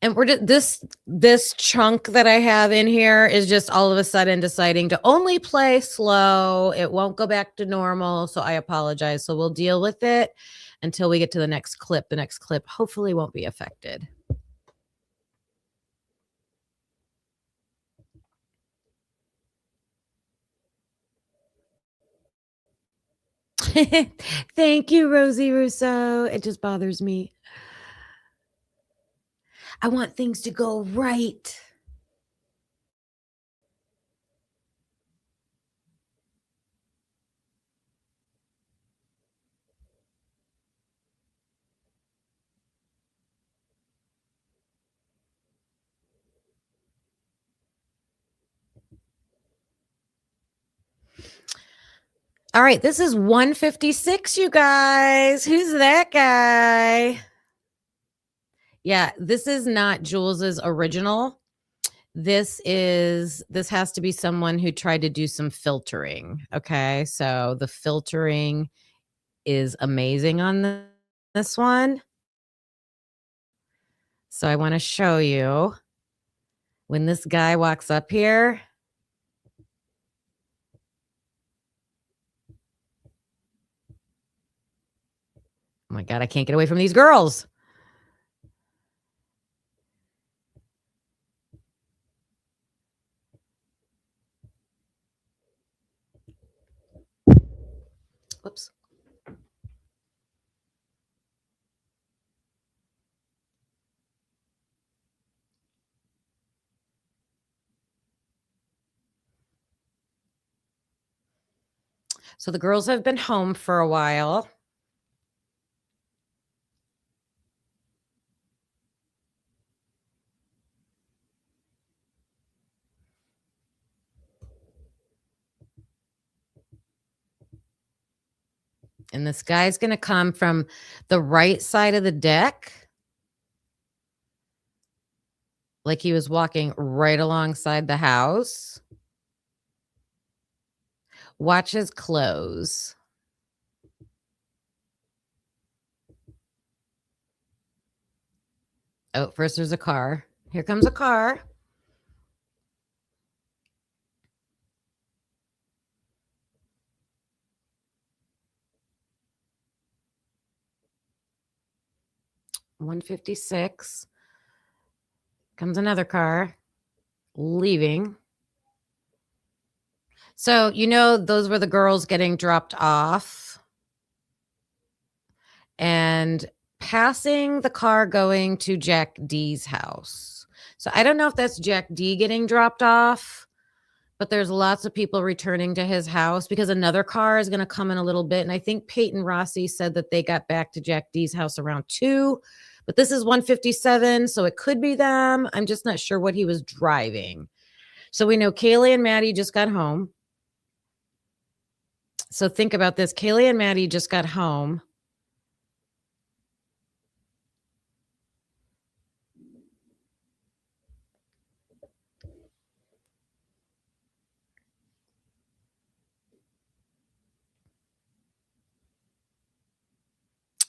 And we're this chunk that I have in here is just all of a sudden deciding to only play slow. It won't go back to normal, so I apologize. So we'll deal with it until we get to the next clip. The next clip hopefully won't be affected. Thank you, Rosie Rousseau. It just bothers me. I want things to go right. All right, this is 156, you guys. Who's that guy? Yeah, this is not Jules's original. This has to be someone who tried to do some filtering. Okay, so the filtering is amazing on this one. So I want to show you when this guy walks up here. Oh my God, I can't get away from these girls. Whoops. So the girls have been home for a while. And this guy's going to come from the right side of the deck. Like he was walking right alongside the house. Watch his clothes. Oh, first there's a car. Here comes a car. $156. Comes another car. Leaving. So, those were the girls getting dropped off. And passing the car going to Jack D's house. So I don't know if that's Jack D getting dropped off, but there's lots of people returning to his house because another car is going to come in a little bit. And I think Peyton Rossi said that they got back to Jack D's house around 2, but this is 157. So it could be them. I'm just not sure what he was driving. So we know Kaylee and Maddie just got home. So think about this. Kaylee and Maddie just got home.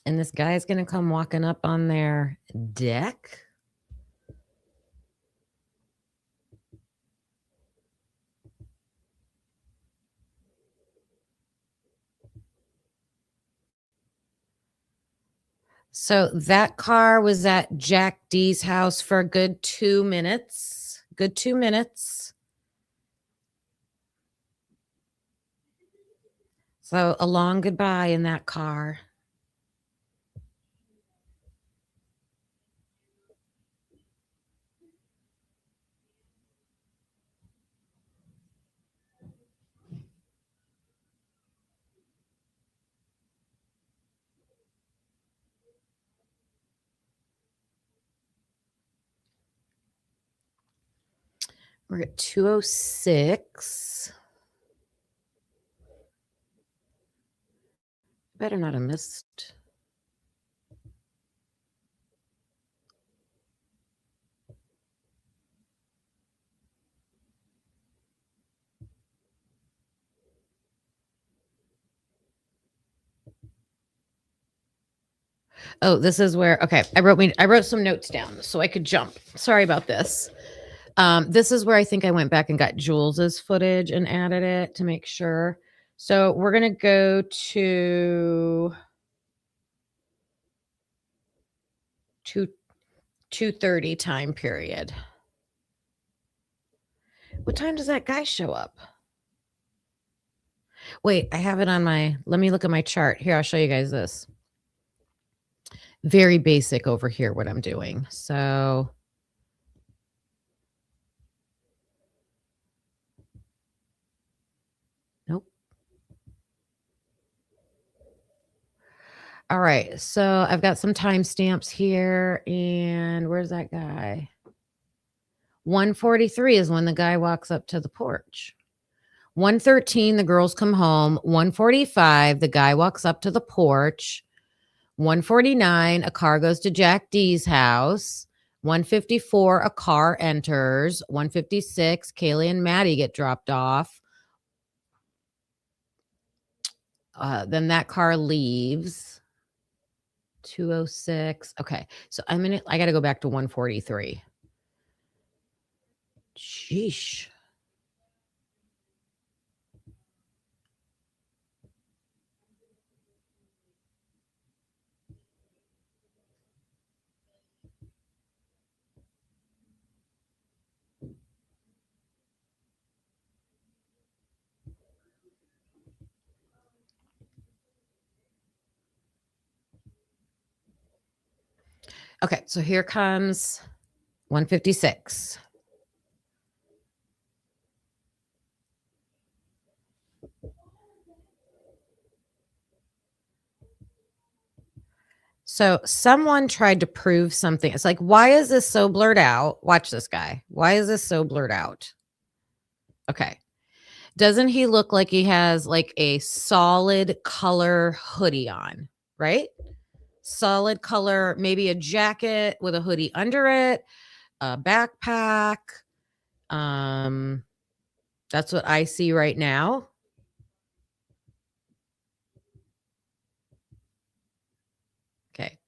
And this guy's going to come walking up on their deck. So that car was at Jack D's house for a good 2 minutes. Good 2 minutes. So a long goodbye in that car. We're at 206. Better not have missed. Oh, this is where, okay, I wrote some notes down so I could jump. Sorry about this. This is where I think I went back and got Jules's footage and added it to make sure. So we're going to go to 2:30 time period. What time does that guy show up? Wait, I have it on let me look at my chart. Here, I'll show you guys this. Very basic over here, what I'm doing. So nope. All right, so I've got some timestamps here, and where's that guy? 1:43 is when the guy walks up to the porch. 1:13, the girls come home. 1:45, the guy walks up to the porch. 1:49, a car goes to Jack D's house. 1:54, a car enters. 1:56, Kaylee and Maddie get dropped off. Then that car leaves. 2:06. Okay, so I got to go back to 1:43. Sheesh. Okay, so here comes 1:56. So someone tried to prove something. It's like, why is this so blurred out? Watch this guy. Why is this so blurred out? Okay. Doesn't he look like he has like a solid color hoodie on, right? Solid color, maybe a jacket with a hoodie under it, a backpack. That's what I see right now. Okay.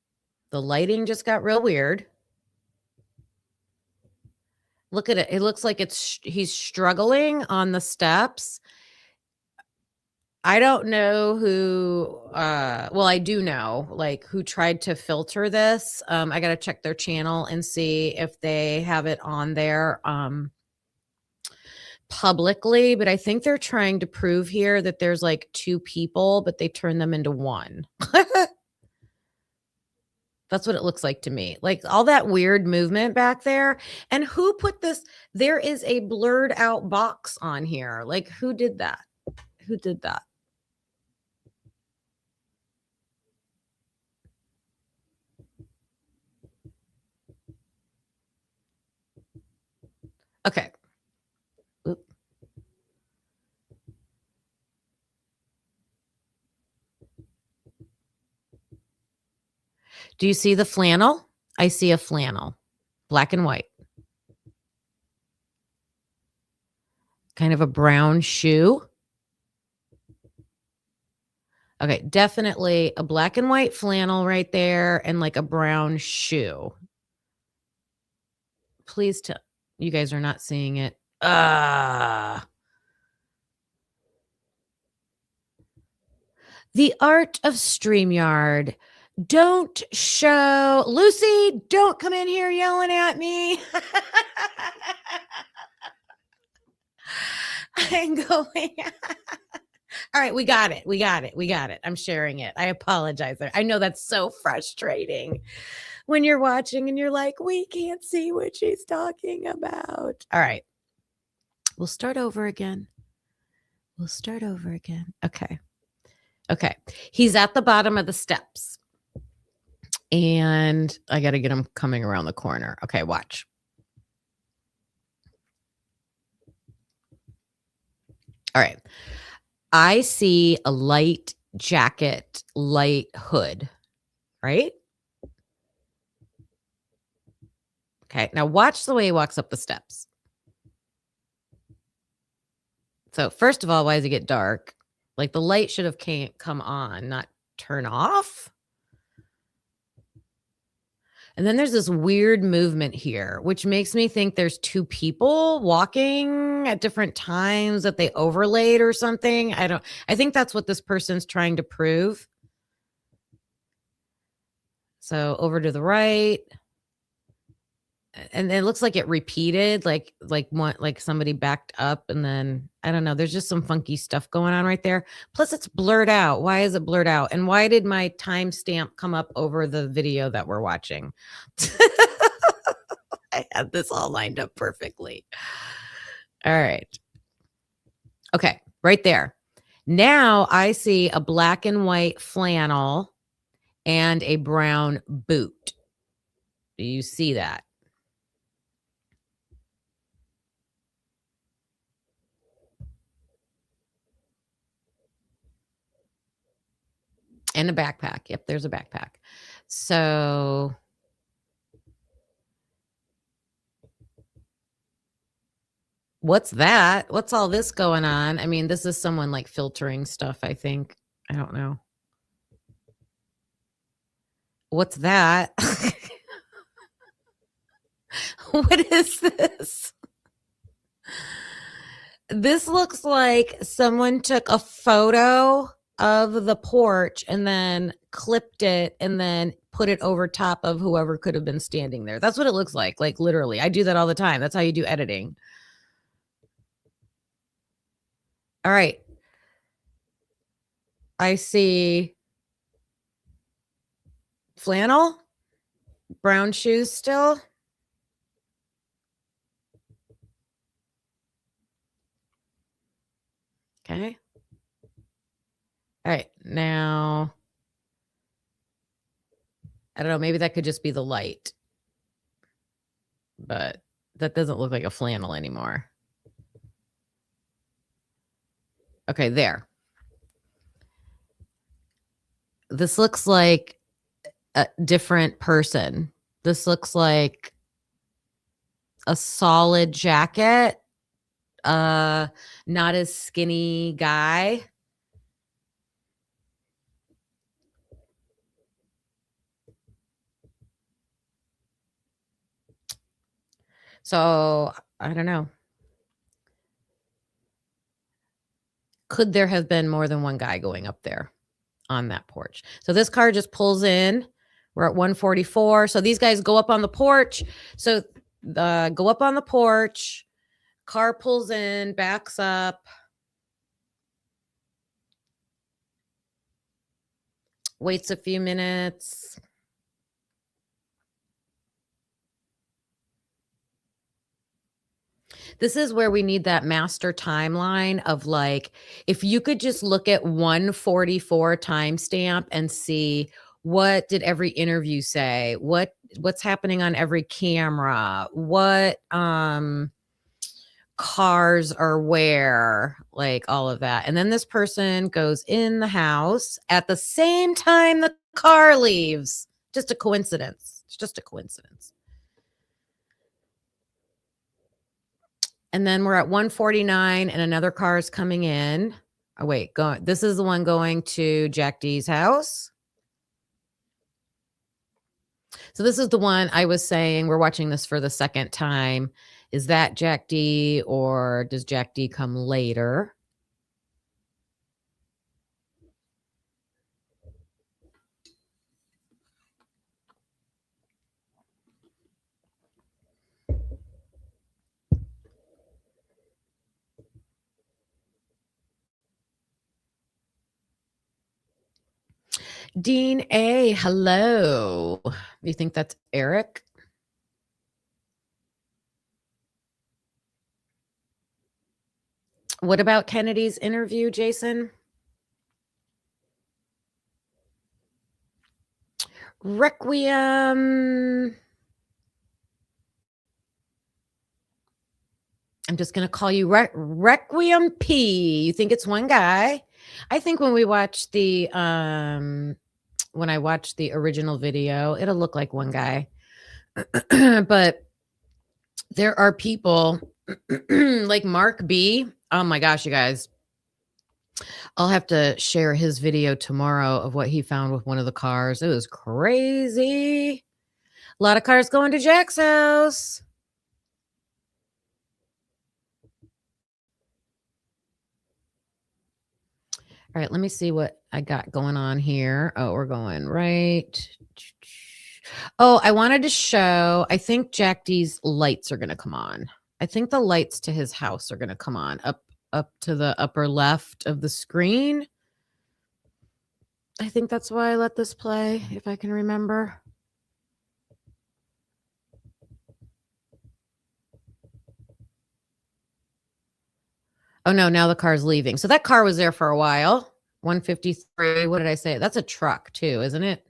The lighting just got real weird. Look at it. It looks like he's struggling on the steps. I don't know who well, I do know like who tried to filter this. I got to check their channel and see if they have it on there publicly, but I think they're trying to prove here that there's like two people, but they turn them into one. That's what it looks like to me. Like all that weird movement back there. And who put this? There is a blurred out box on here. Like who did that? Who did that? Okay. Oop. Do you see the flannel? I see a flannel, black and white. Kind of a brown shoe. Okay, definitely a black and white flannel right there and like a brown shoe. Please tell you guys are not seeing it. The art of StreamYard. Don't show Lucy, don't come in here yelling at me. I'm going. All right, we got it. We got it. We got it. I'm sharing it. I apologize. I know that's so frustrating when you're watching and you're like, we can't see what she's talking about. All right. We'll start over again. We'll start over again. Okay. Okay. He's at the bottom of the steps. And I got to get him coming around the corner. Okay, watch. All right. I see a light jacket, light hood, right? Okay, now watch the way he walks up the steps. So first of all, why does it get dark? Like the light should have come on, not turn off. And then there's this weird movement here, which makes me think there's two people walking at different times that they overlaid or something. I think that's what this person's trying to prove. So over to the right. And it looks like it repeated, like somebody backed up, and then I don't know. There's just some funky stuff going on right there. Plus, it's blurred out. Why is it blurred out? And why did my timestamp come up over the video that we're watching? I had this all lined up perfectly. All right. Okay, right there. Now I see a black and white flannel and a brown boot. Do you see that? And a backpack. Yep, there's a backpack. So what's that? What's all this going on? I mean, this is someone like filtering stuff, I think. I don't know. What's that? What is this? This looks like someone took a photo of the porch and then clipped it and then put it over top of whoever could have been standing there. That's what it looks like literally. I do that all the time. That's how you do editing. All right. I see flannel, brown shoes still. Okay. All right. Now, I don't know. Maybe that could just be the light. But that doesn't look like a flannel anymore. Okay, there. This looks like a different person. This looks like a solid jacket. Not as skinny guy. So I don't know. Could there have been more than one guy going up there on that porch? So this car just pulls in. We're at 144. So these guys go up on the porch. So go up on the porch. Car pulls in, backs up. Waits a few minutes. This is where we need that master timeline of like, if you could just look at 144 timestamp and see what did every interview say, what's happening on every camera, what cars are where, like all of that. And then this person goes in the house at the same time the car leaves. Just a coincidence. It's just a coincidence. And then we're at 149 and another car is coming in. Oh, wait, this is the one going to Jack D's house. So this is the one I was saying, we're watching this for the second time. Is that Jack D or does Jack D come later? Dean A, hello. Do you think that's Eric? What about Kennedy's interview, Jason? Requiem. I'm just going to call you Requiem P. You think it's one guy. I think when we watch the when I watch the original video, it'll look like one guy. But there are people like Mark B. Oh my gosh, you guys. I'll have to share his video tomorrow of what he found with one of the cars. It was crazy. A lot of cars going to Jack's house. All right, let me see what I got going on here. Oh, we're going right. Oh, I wanted to show, I think Jack D's lights are going to come on. I think the lights to his house are going to come on up to the upper left of the screen. I think that's why I let this play, if I can remember. Oh no, now the car's leaving. So that car was there for a while. 153. What did I say? That's a truck too, isn't it?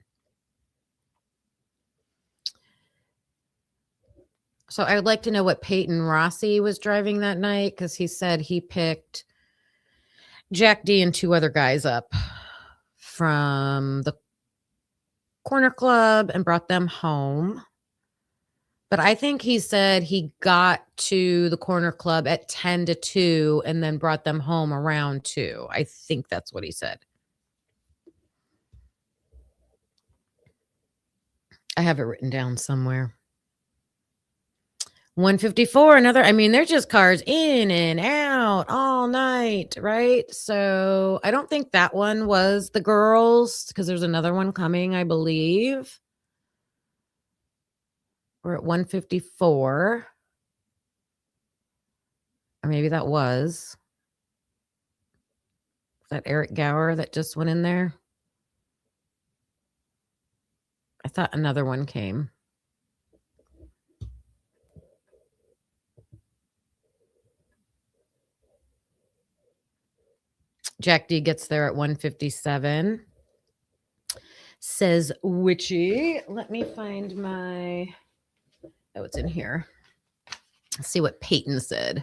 So I would like to know what Peyton Rossi was driving that night, because he said he picked Jack D and two other guys up from the corner club and brought them home. But I think he said he got to the corner club at 10 to 2 and then brought them home around 2. I think that's what he said. I have it written down somewhere. 154, another, I mean, they're just cars in and out all night, right? So I don't think that one was the girls, because there's another one coming, I believe. We're at 154. Or maybe that was that Eric Gower that just went in there. I thought another one came. Jack D gets there at 157. Says Witchy. Let me find my, oh, it's in here. Let's see what Peyton said.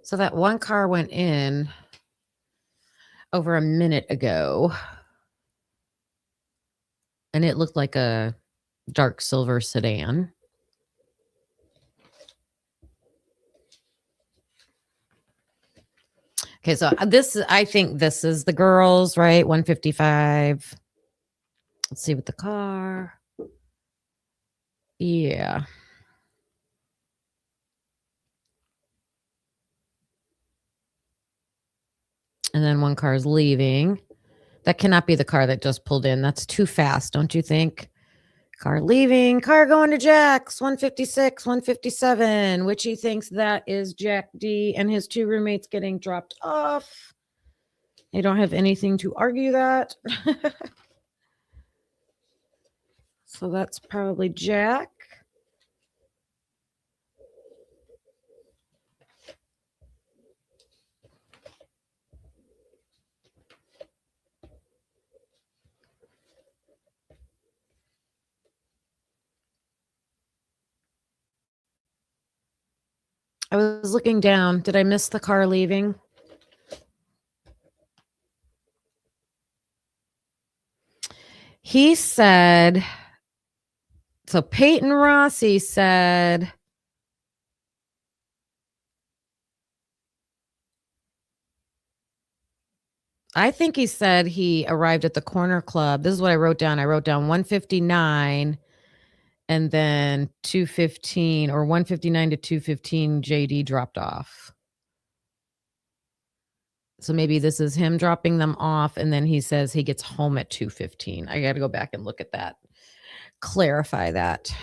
So that one car went in over a minute ago, and it looked like a dark silver sedan. Okay, so this, I think this is the girls, right? 155. Let's see what the car. Yeah. And then one car is leaving. That cannot be the car that just pulled in. That's too fast, don't you think? Car leaving, car going to Jack's, 156, 157, which he thinks that is Jack D and his two roommates getting dropped off. They don't have anything to argue that. So that's probably Jack. I was looking down. Did I miss the car leaving? He said, so Peyton Rossi said, I think he said he arrived at the corner club. This is what I wrote down. I wrote down 159 and then 215, or 159 to 215 JD dropped off. So maybe this is him dropping them off, and then he says he gets home at 2:15. I got to go back and look at that. Clarify that.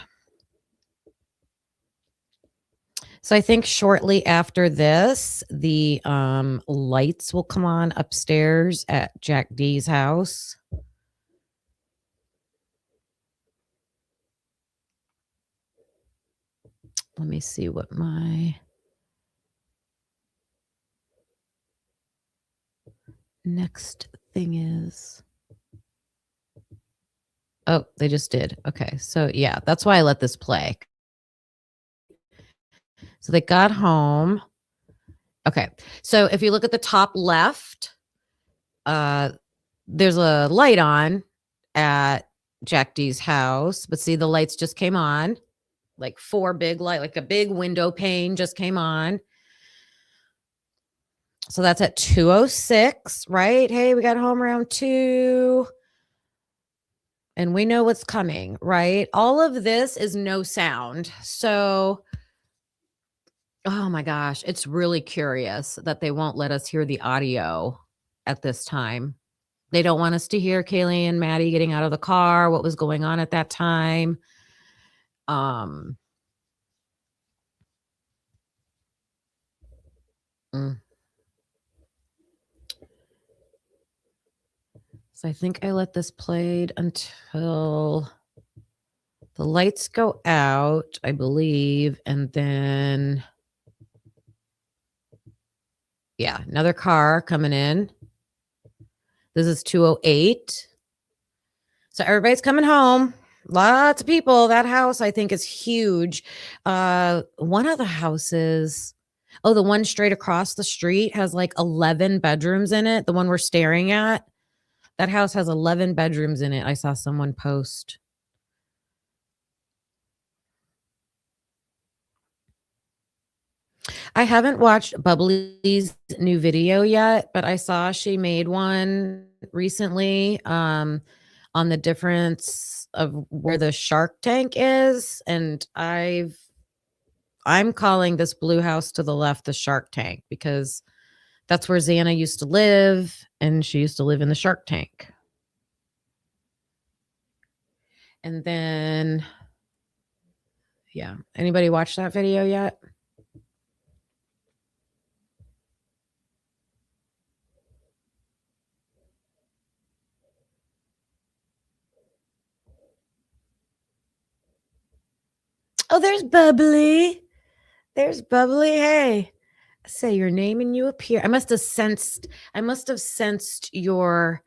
So I think shortly after this, the lights will come on upstairs at Jack D's house. Let me see what my next thing is. Oh, they just did. Okay. So yeah, that's why I let this play. So they got home. Okay. So if you look at the top left, there's a light on at Jack D's house, but see the lights just came on. Like 4 big light, like a big window pane just came on. So that's at 2:06, right? Hey, we got home around 2 and we know what's coming, right? All of this is no sound. So oh my gosh, it's really curious that they won't let us hear the audio at this time. They don't want us to hear Kaylee and Maddie getting out of the car, what was going on at that time. Um mm. So I think I let this played until the lights go out, I believe, and then yeah, another car coming in. This is 2:08. So everybody's coming home. Lots of people. That house, I think, is huge. One of the houses, oh, the one straight across the street has like 11 bedrooms in it. The one we're staring at, that house has 11 bedrooms in it. I saw someone post. I haven't watched Bubbly's new video yet, but I saw she made one recently on the difference of where the Shark Tank is, and I'm calling this blue house to the left the Shark Tank because that's where Xana used to live, and she used to live in the Shark Tank. And then yeah, anybody watch that video yet? Oh, there's Bubbly. There's Bubbly. Hey, say your name and you appear. I must have sensed your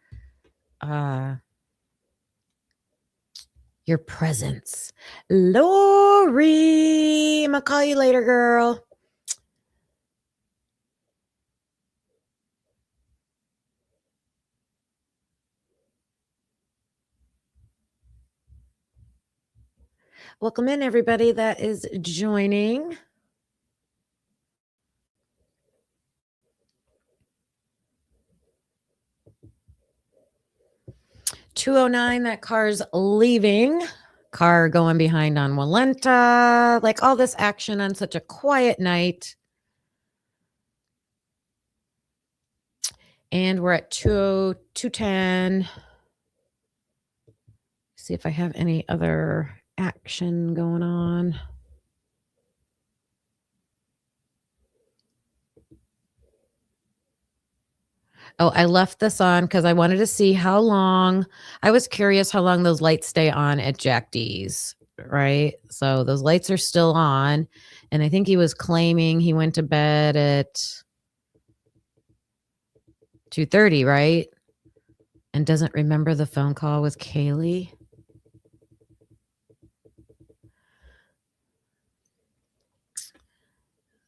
presence. Lori, I'm gonna call you later, girl. Welcome in, everybody that is joining. $209, that car's leaving. Car going behind on Walenta. Like all this action on such a quiet night. And we're at 210. See if I have any other action going on. Oh, I left this on because I wanted to see how long. I was curious how long those lights stay on at Jack D's, right? So those lights are still on. And I think he was claiming he went to bed at 2:30, right? And doesn't remember the phone call with Kaylee.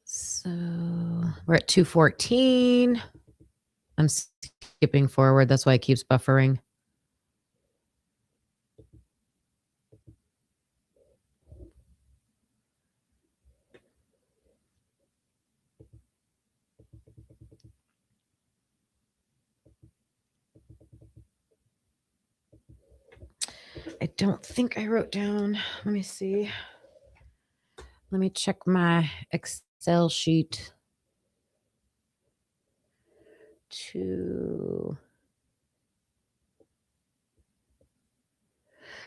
So we're at 2:14. I'm skipping forward. That's why it keeps buffering. I don't think I wrote down. Let me see. Let me check my Excel sheet.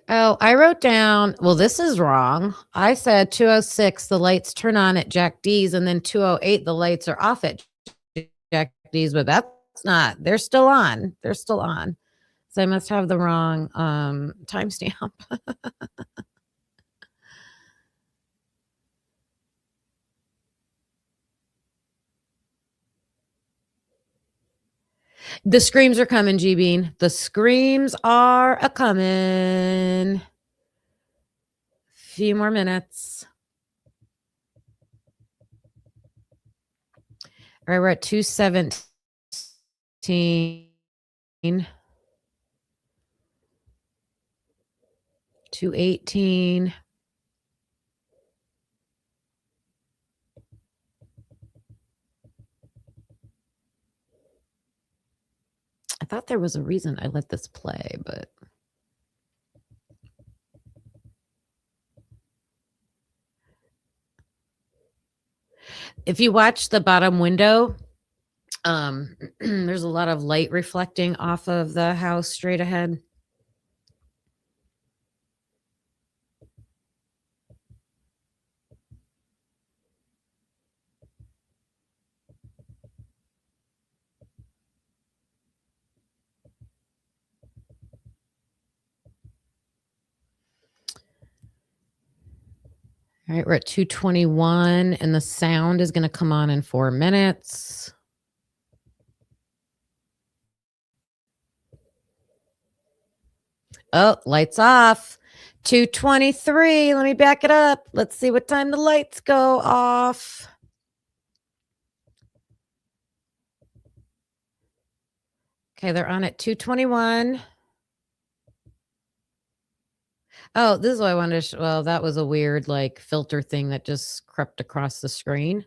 Oh, I wrote down, well, this is wrong. I said 2:06, the lights turn on at Jack D's, and then 2:08, the lights are off at Jack D's, but that's not, they're still on. They're still on. So I must have the wrong timestamp. The screams are coming, G Bean. The screams are a coming. Few more minutes. All right, we're at 2:17. 2:18. I thought there was a reason I let this play, but if you watch the bottom window, there's a lot of light reflecting off of the house straight ahead. All right, we're at 2:21, and the sound is going to come on in 4 minutes. Oh, lights off. 2:23. Let me back it up. Let's see what time the lights go off. Okay, they're on at 2:21. Oh, this is what I wanted to well, that was a weird, like, filter thing that just crept across the screen.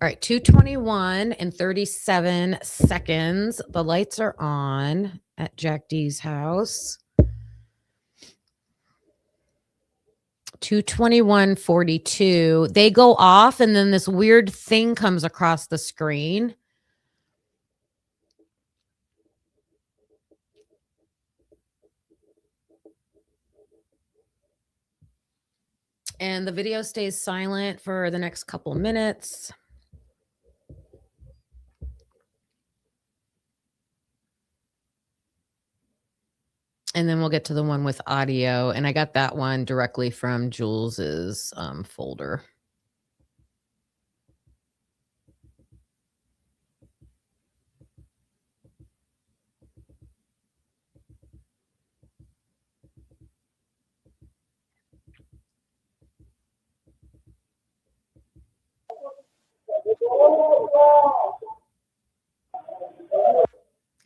All right, 2:21 and 37 seconds. The lights are on at Jack D's house. 2:21:42. They go off, and then this weird thing comes across the screen. And the video stays silent for the next couple minutes. And then we'll get to the one with audio. And I got that one directly from Jules's folder.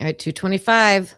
All right, 2:25.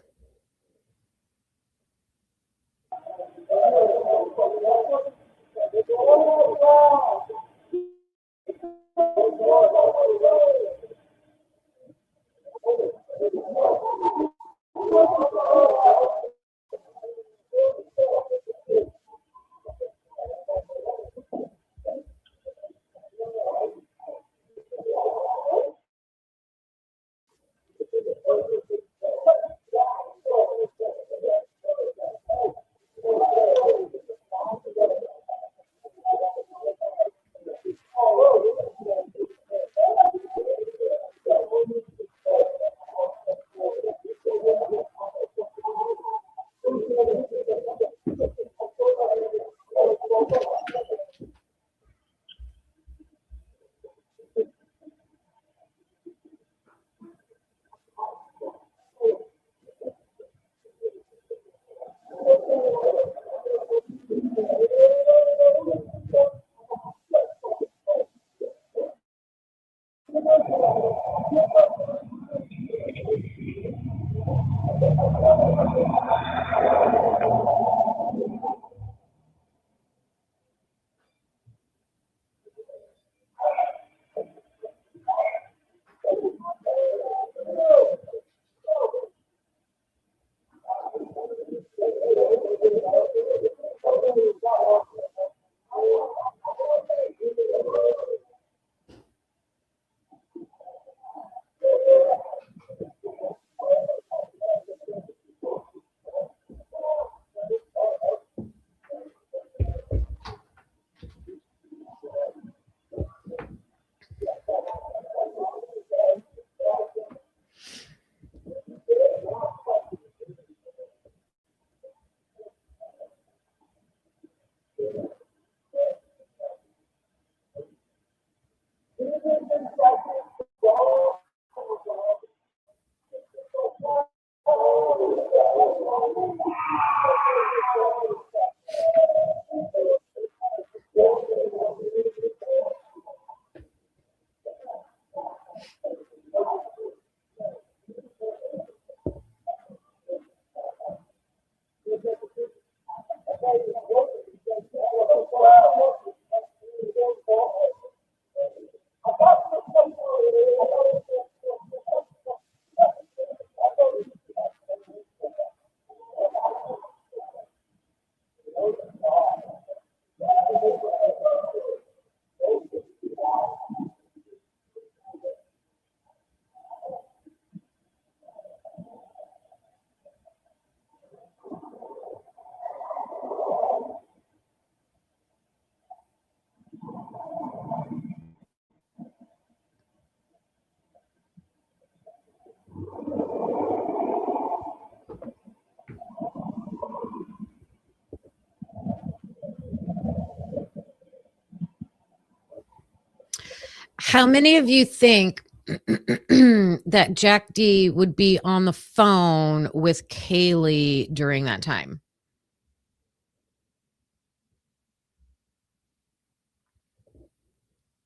How many of you think that Jack D would be on the phone with Kaylee during that time?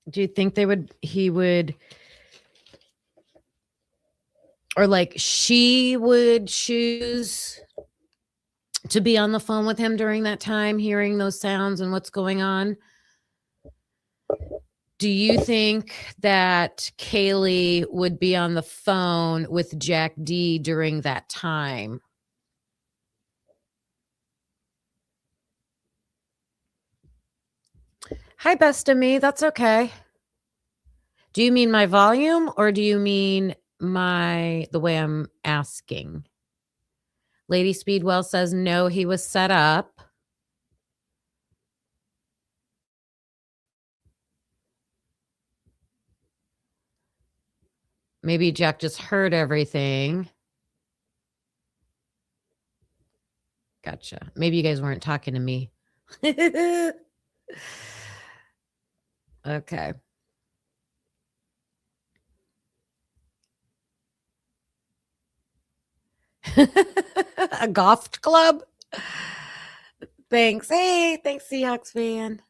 Do you think he would, or like she would choose to be on the phone with him during that time, hearing those sounds and what's going on? Do you think that Kaylee would be on the phone with Jack D during that time? Hi, best of me. That's okay. Do you mean my volume or do you mean the way I'm asking? Lady Speedwell says no, he was set up. Maybe Jack just heard everything. Gotcha. Maybe you guys weren't talking to me. Okay. A golf club? Thanks. Hey, thanks, Seahawks fan.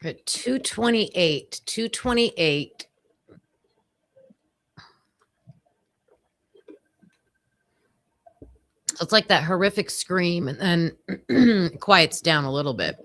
At 228. 228. It's like that horrific scream and then quiets down a little bit.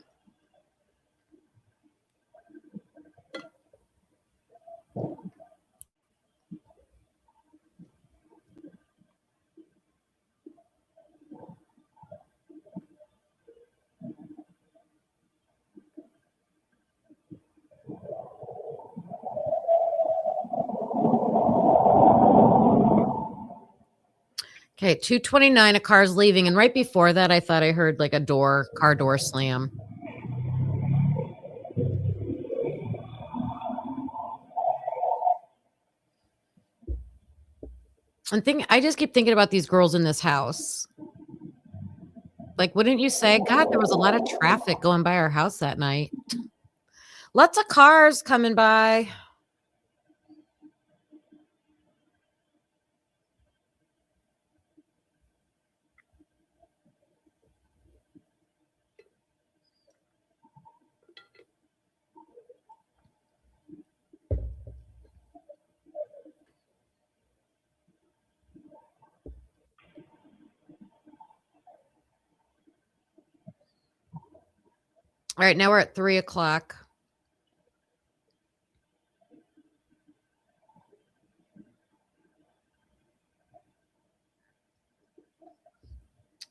Okay, 229, a car's leaving. And right before that, I thought I heard like a car door slam. I just keep thinking about these girls in this house. Like, wouldn't you say, God, there was a lot of traffic going by our house that night? Lots of cars coming by. All right, now we're at 3 o'clock.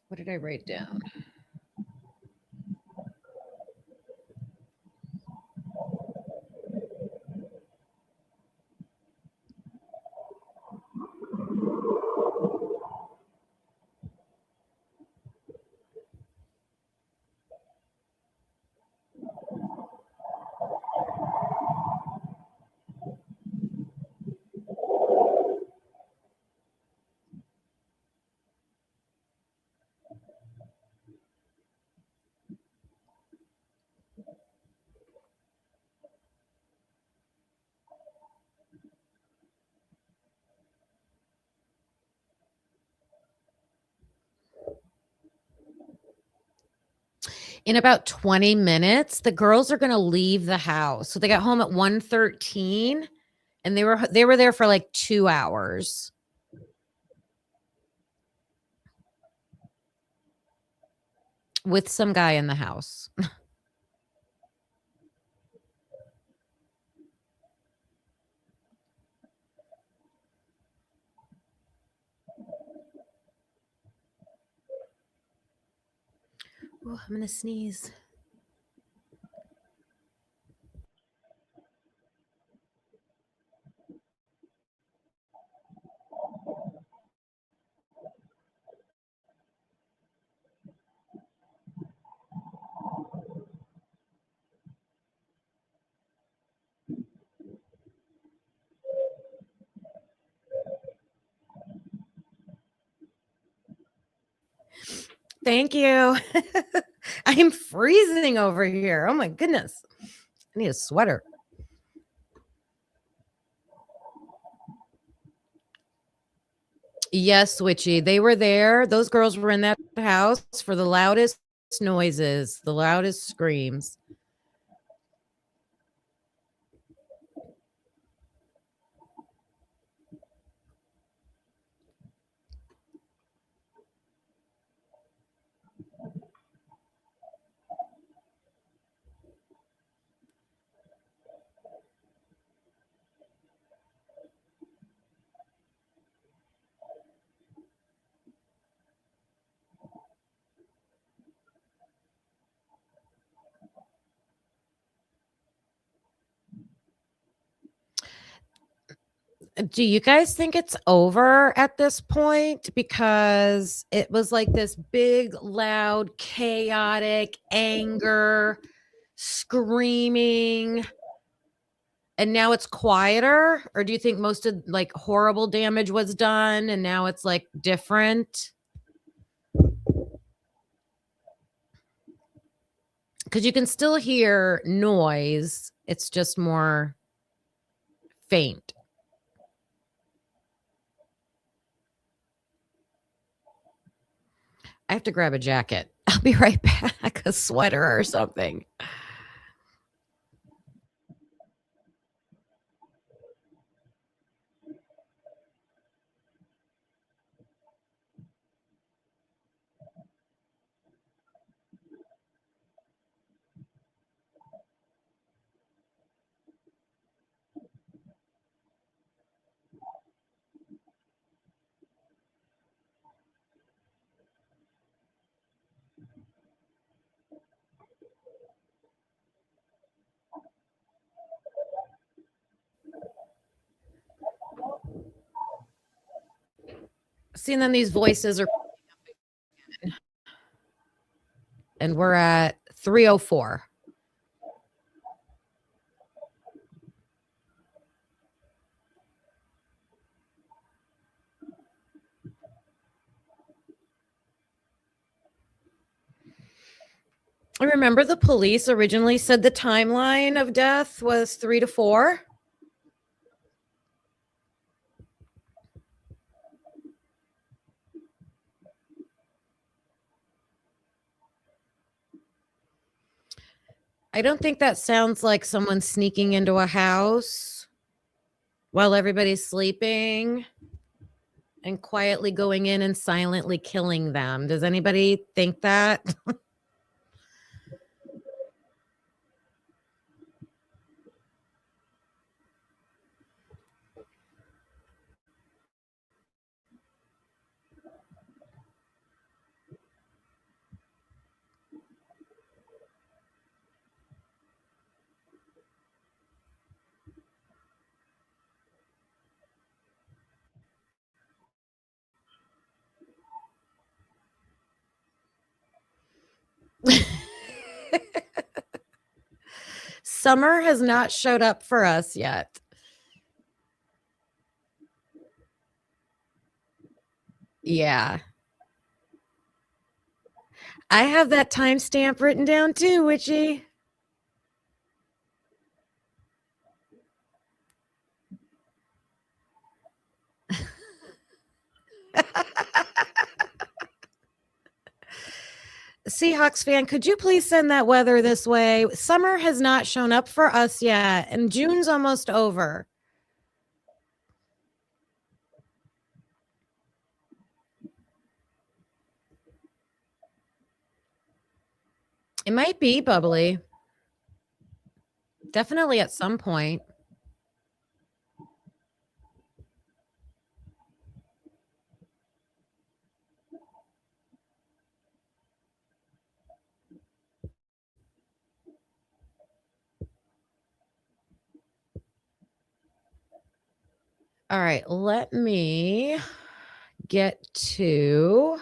What did I write down? In about 20 minutes, the girls are going to leave the house. So they got home at 1:13 and they were there for like 2 hours. With some guy in the house. Oh, I'm going to sneeze. Thank you. I'm freezing over here. Oh my goodness. I need a sweater. Yes, Witchy. They were there. Those girls were in that house for the loudest noises, the loudest screams. Do you guys think it's over at this point? Because it was like this big, loud, chaotic anger, screaming, and now it's quieter? Or do you think most of like horrible damage was done and now it's like different? Because you can still hear noise, it's just more faint. I have to grab a jacket. I'll be right back, a sweater or something. See, and then these voices are, and we're at 304. I remember the police originally said the timeline of death was 3 to 4. I don't think that sounds like someone sneaking into a house while everybody's sleeping and quietly going in and silently killing them. Does anybody think that? Summer has not showed up for us yet. Yeah. I have that timestamp written down too, Witchy. Seahawks fan, could you please send that weather this way? Summer has not shown up for us yet, and June's almost over. It might be bubbly. Definitely at some point. All right, let me get to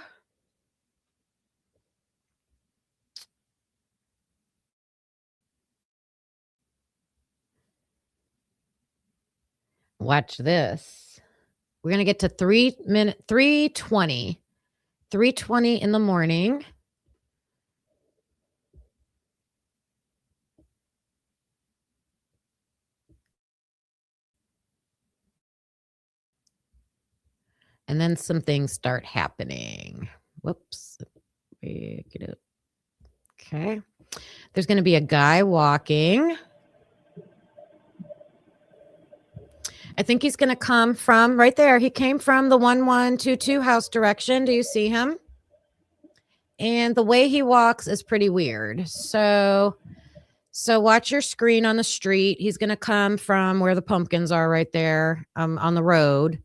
watch this. We're going to get to 3:20 in the morning. And then some things start happening. Whoops. Pick it up. Okay. There's going to be a guy walking. I think he's going to come from right there. He came from the 1122 house direction. Do you see him? And the way he walks is pretty weird. So watch your screen on the street. He's going to come from where the pumpkins are right there on the road.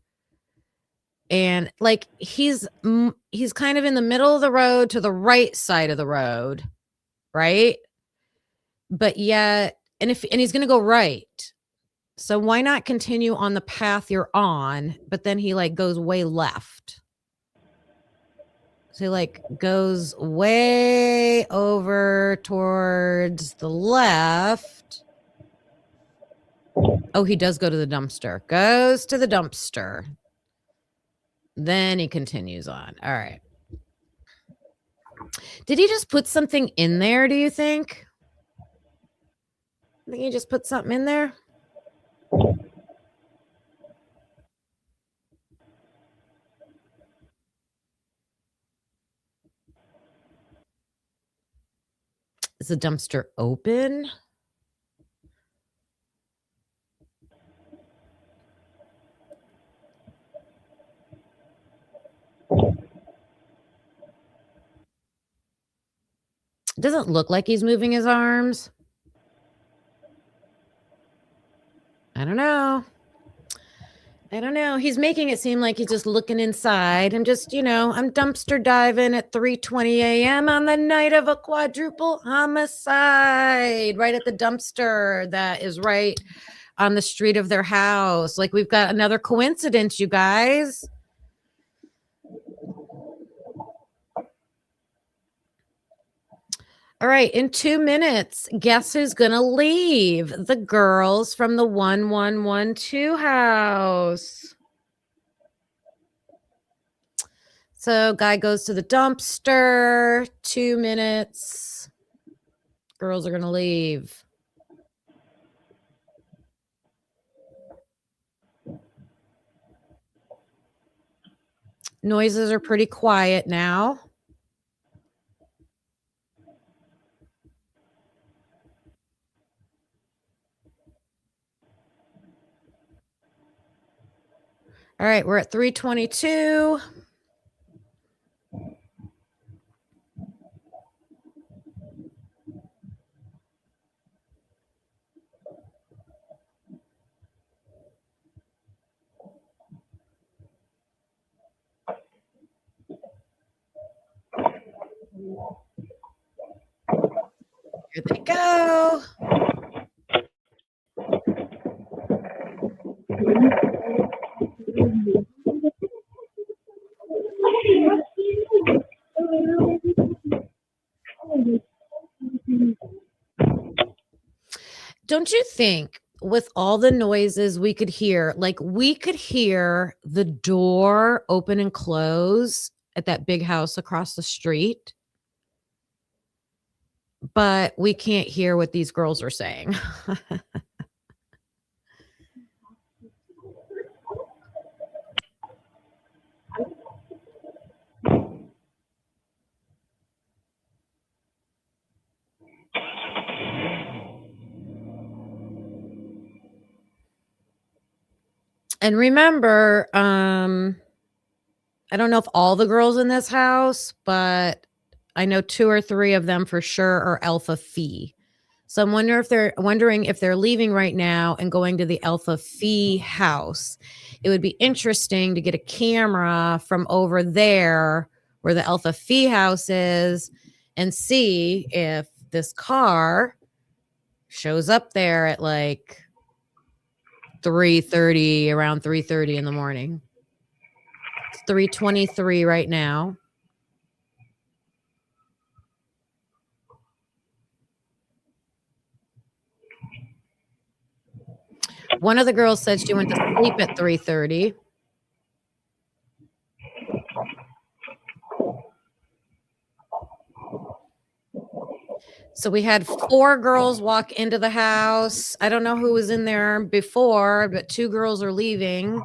And like he's kind of in the middle of the road to the right side of the road, right? But yet, and he's going to go right. So why not continue on the path you're on, but then he like goes way left. So he like goes way over towards the left. Oh, he does go to the dumpster. Goes to the dumpster. Then he continues on. All right. Did he just put something in there, do you think? I think he just put something in there. Is the dumpster open? It doesn't look like he's moving his arms. I don't know. He's making it seem like he's just looking inside. I'm just, I'm dumpster diving at 3:20 a.m. on the night of a quadruple homicide, right at the dumpster that is right on the street of their house. Like we've got another coincidence, you guys. All right, in 2 minutes, guess who's going to leave? The girls from the 1112 house. So guy goes to the dumpster, 2 minutes. Girls are going to leave. Noises are pretty quiet now. All right, we're at 3:22. Here they go. Don't you think with all the noises we could hear, like we could hear the door open and close at that big house across the street, but we can't hear what these girls are saying. And remember, I don't know if all the girls in this house, but I know 2 or 3 of them for sure are Alpha Phi. So I'm wondering if they're leaving right now and going to the Alpha Phi house. It would be interesting to get a camera from over there where the Alpha Phi house is and see if this car shows up there at like 3:30, around 3:30 in the morning. It's 3:23 right now. One of the girls said she went to sleep at 3:30. So we had 4 girls walk into the house. I don't know who was in there before, but 2 girls are leaving.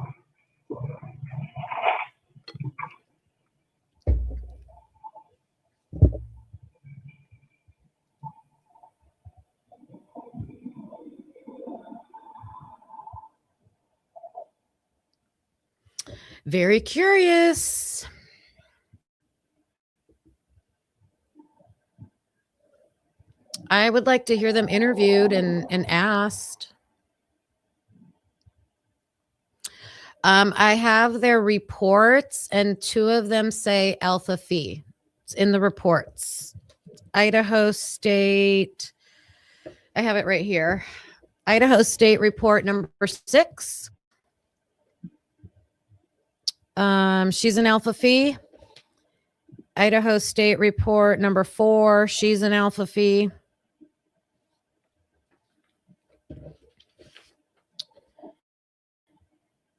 Very curious. I would like to hear them interviewed and asked. I have their reports, and 2 of them say Alpha Phi. It's in the reports. Idaho State. I have it right here. Idaho State report number 6. She's an Alpha Phi. Idaho State report number 4. She's an Alpha Phi.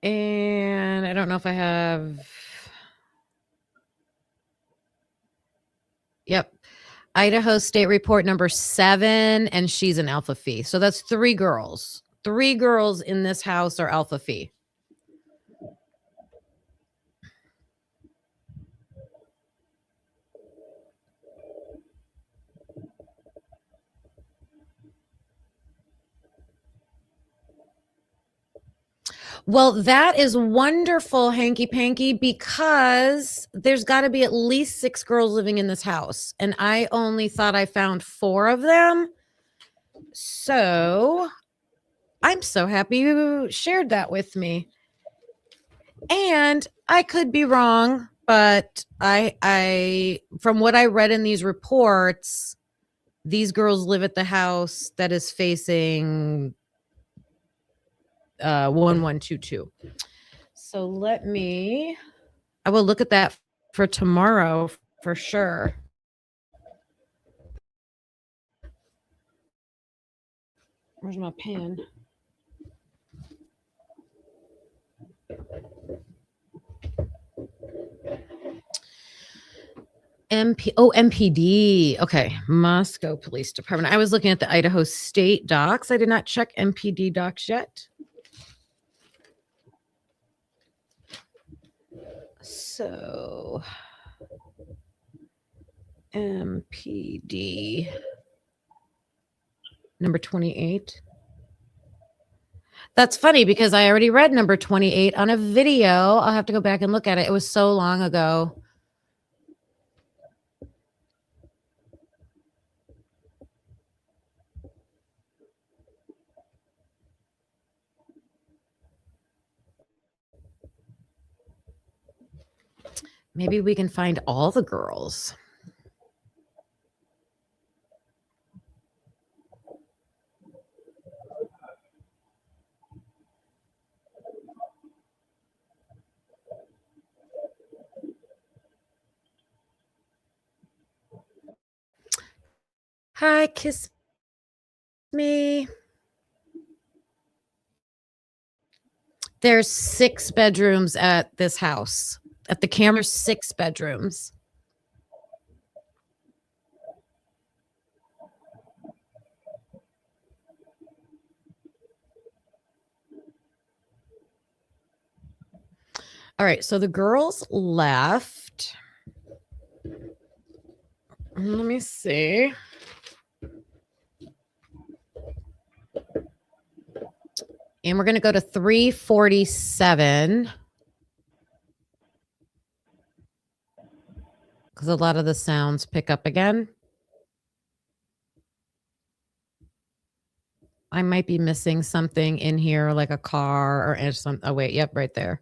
And I don't know if I have. Yep. Idaho State report number 7, and she's an Alpha Phi. So that's 3 girls. 3 girls in this house are Alpha Phi. Well, that is wonderful, Hanky Panky, because there's got to be at least 6 girls living in this house. And I only thought I found 4 of them. So I'm so happy you shared that with me. And I could be wrong, but I from what I read in these reports, these girls live at the house that is facing 1122. So I will look at that for tomorrow for sure. Where's my pen? MPD. Okay. Moscow Police Department. I was looking at the Idaho State docs. I did not check MPD docs yet. So MPD number 28. That's funny because I already read number 28 on a video. I'll have to go back and look at it. It was so long ago. Maybe we can find all the girls. Hi, kiss me. There's 6 bedrooms at this house. At the camera, 6 bedrooms. All right, so the girls left. Let me see. And we're going to go to 347. Because a lot of the sounds pick up again. I might be missing something in here, like a car or something. Oh, wait. Yep, right there.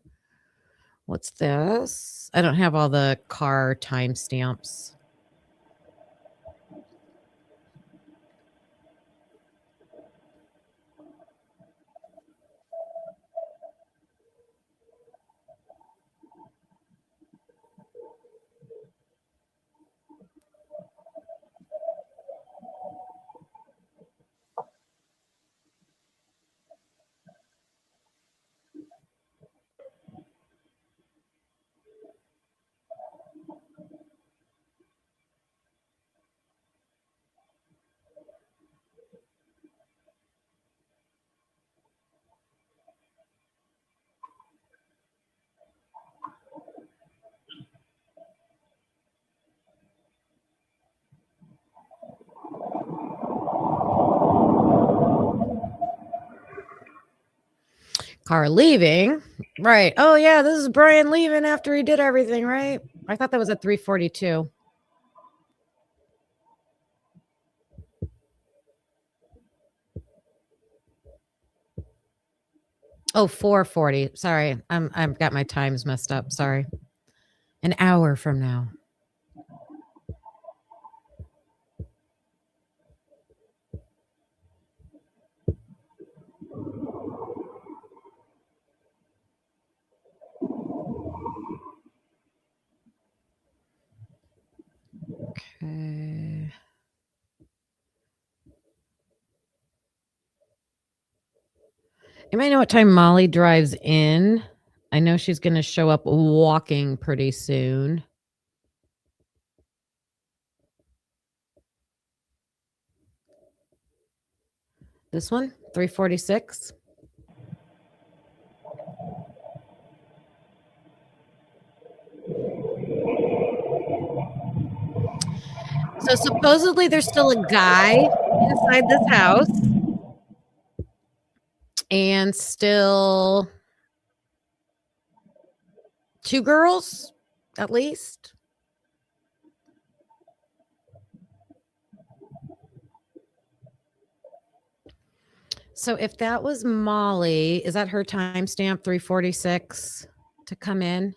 What's this? I don't have all the car timestamps. Car leaving. Right. Oh, yeah. This is Brian leaving after he did everything, right? I thought that was at 342. Oh, 440. Sorry. I've got my times messed up. Sorry. An hour from now. Okay. Anybody know what time Molly drives in? I know she's going to show up walking pretty soon. This one, 346. So supposedly there's still a guy inside this house and still 2 girls at least. So if that was Molly, is that her timestamp 346 to come in?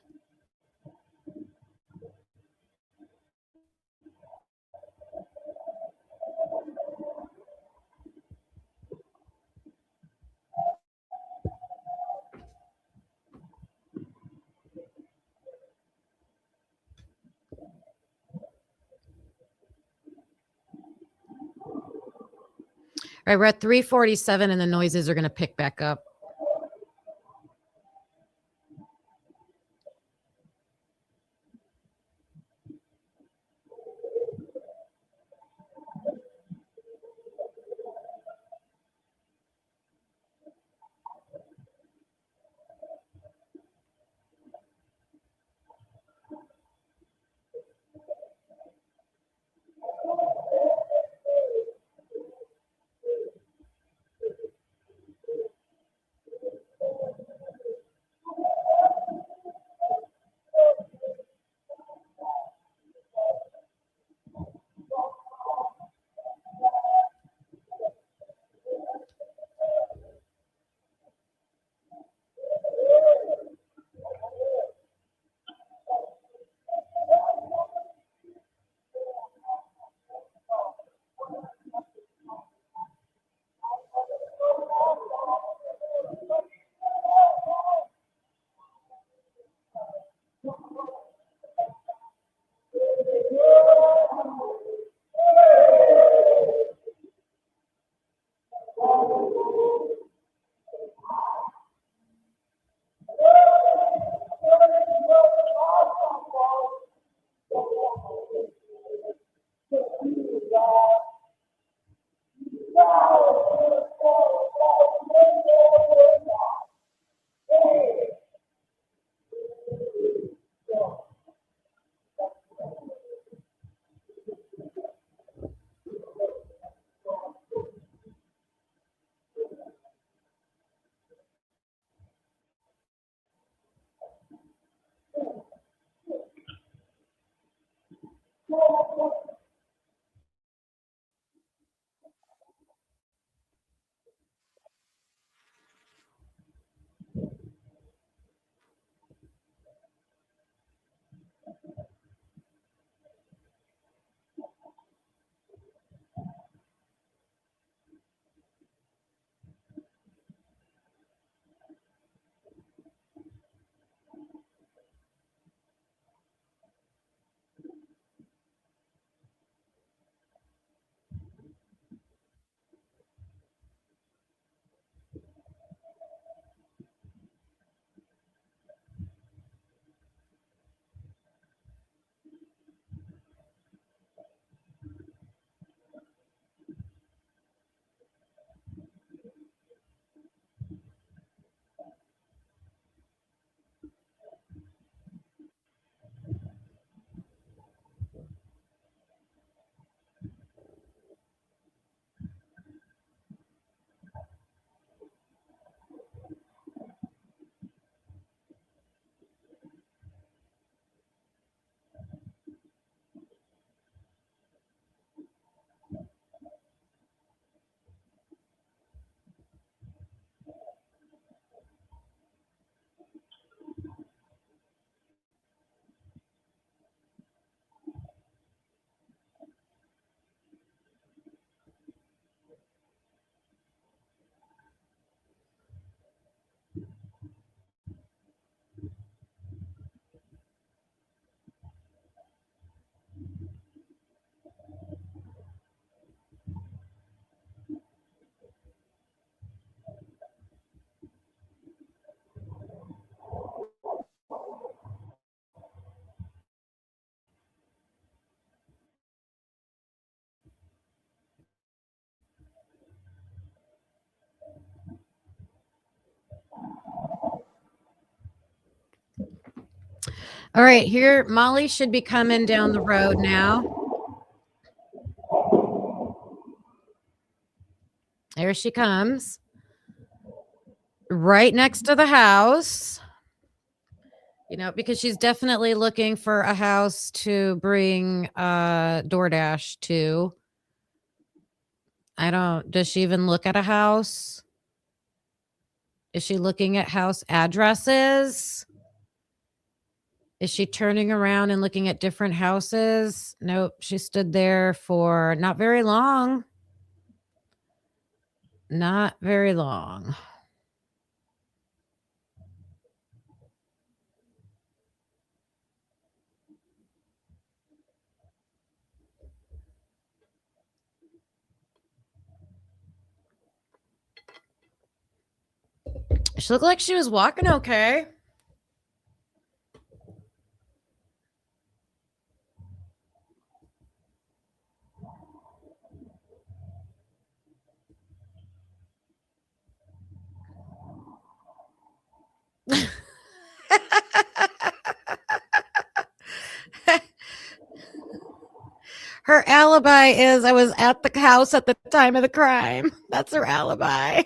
All right, we're at 347 and the noises are going to pick back up. All right, here Molly should be coming down the road now. There she comes. Right next to the house. You know, because she's definitely looking for a house to bring DoorDash to. Does she even look at a house? Is she looking at house addresses? Is she turning around and looking at different houses? Nope, she stood there for not very long. Not very long. She looked like she was walking okay. Her alibi is I was at the house at the time of the crime. That's her alibi.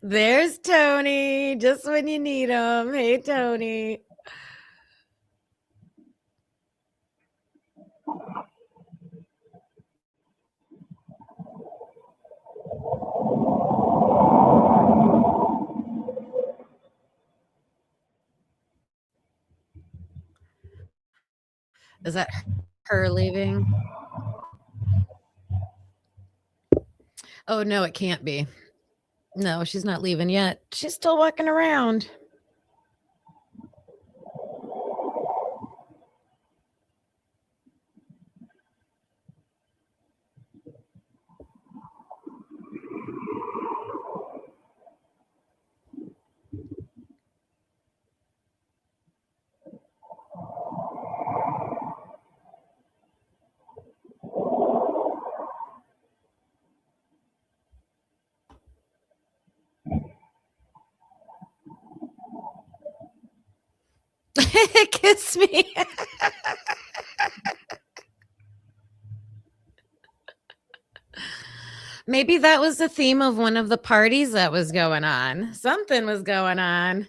There's Tony, just when you need him. Hey, Tony. Is that her leaving? Oh, no, it can't be. No, she's not leaving yet. She's still walking around. Kiss me. Maybe that was the theme of one of the parties that was going on. Something was going on.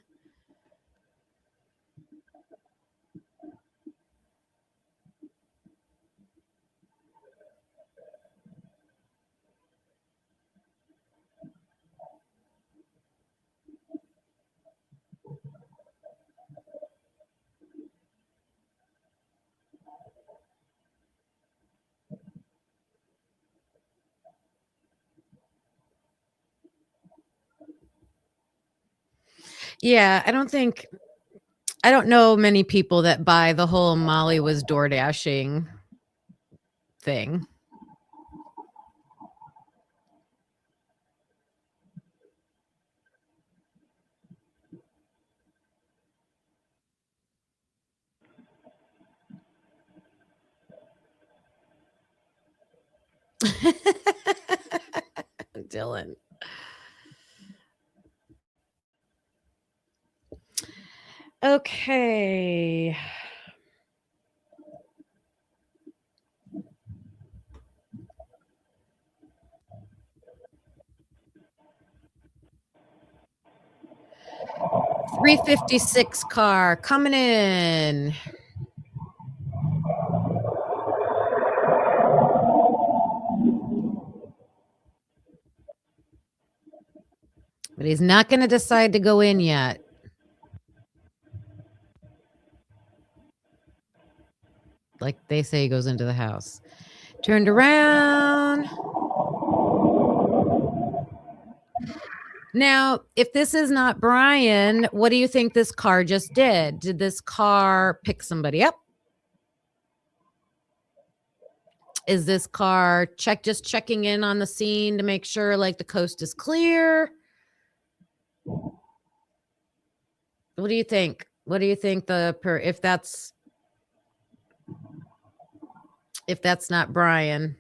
Yeah, I don't know many people that buy the whole Molly was door dashing thing. Dylan. Okay. $356 car coming in. But he's not going to decide to go in yet. Like they say, he goes into the house. Turned around. Now, if this is not Brian, what do you think this car just did? Did this car pick somebody up? Is this car just checking in on the scene to make sure like the coast is clear? What do you think? What do you think if that's not Brian?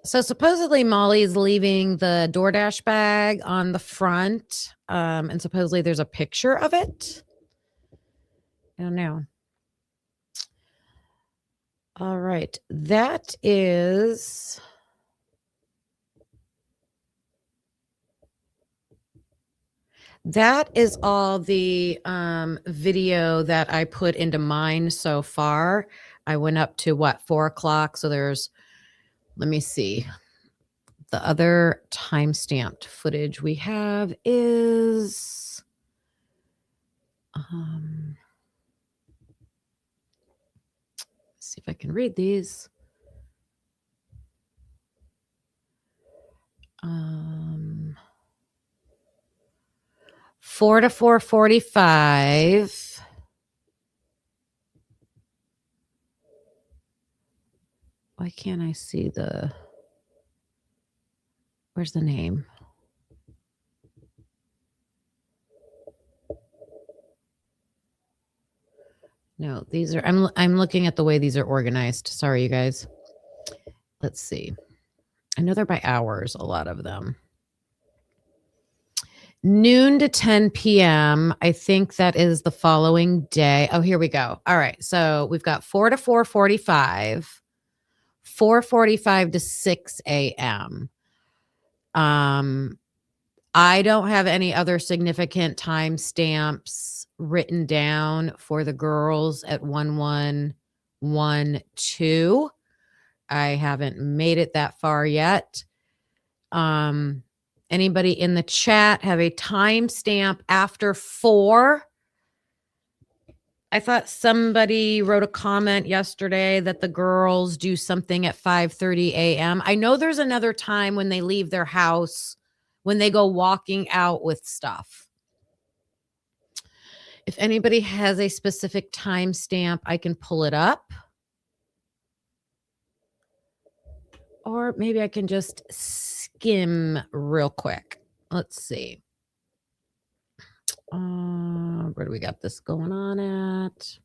So supposedly Molly's leaving the DoorDash bag on the front, and supposedly there's a picture of it. I don't know. All right, that is all the video that I put into mine so far. I went up to what, 4 o'clock. So there's, let me see. The other time-stamped footage we have is let's see if I can read these. 4 to 4:45. Why can't I see the, where's the name? No, these are, I'm looking at the way these are organized. Sorry, you guys. Let's see. I know they're by hours, a lot of them. Noon to 10 p.m. I think that is the following day. Oh, here we go. All right. So we've got 4 to 4:45, 4:45 to 6 a.m. I don't have any other significant timestamps written down for the girls at 1112. I haven't made it that far yet. Anybody in the chat have a timestamp after 4? I thought somebody wrote a comment yesterday that the girls do something at 5:30 a.m. I know there's another time when they leave their house, when they go walking out with stuff. If anybody has a specific timestamp, I can pull it up. Or maybe I can just skim real quick. Let's see. Where do we got this going on at?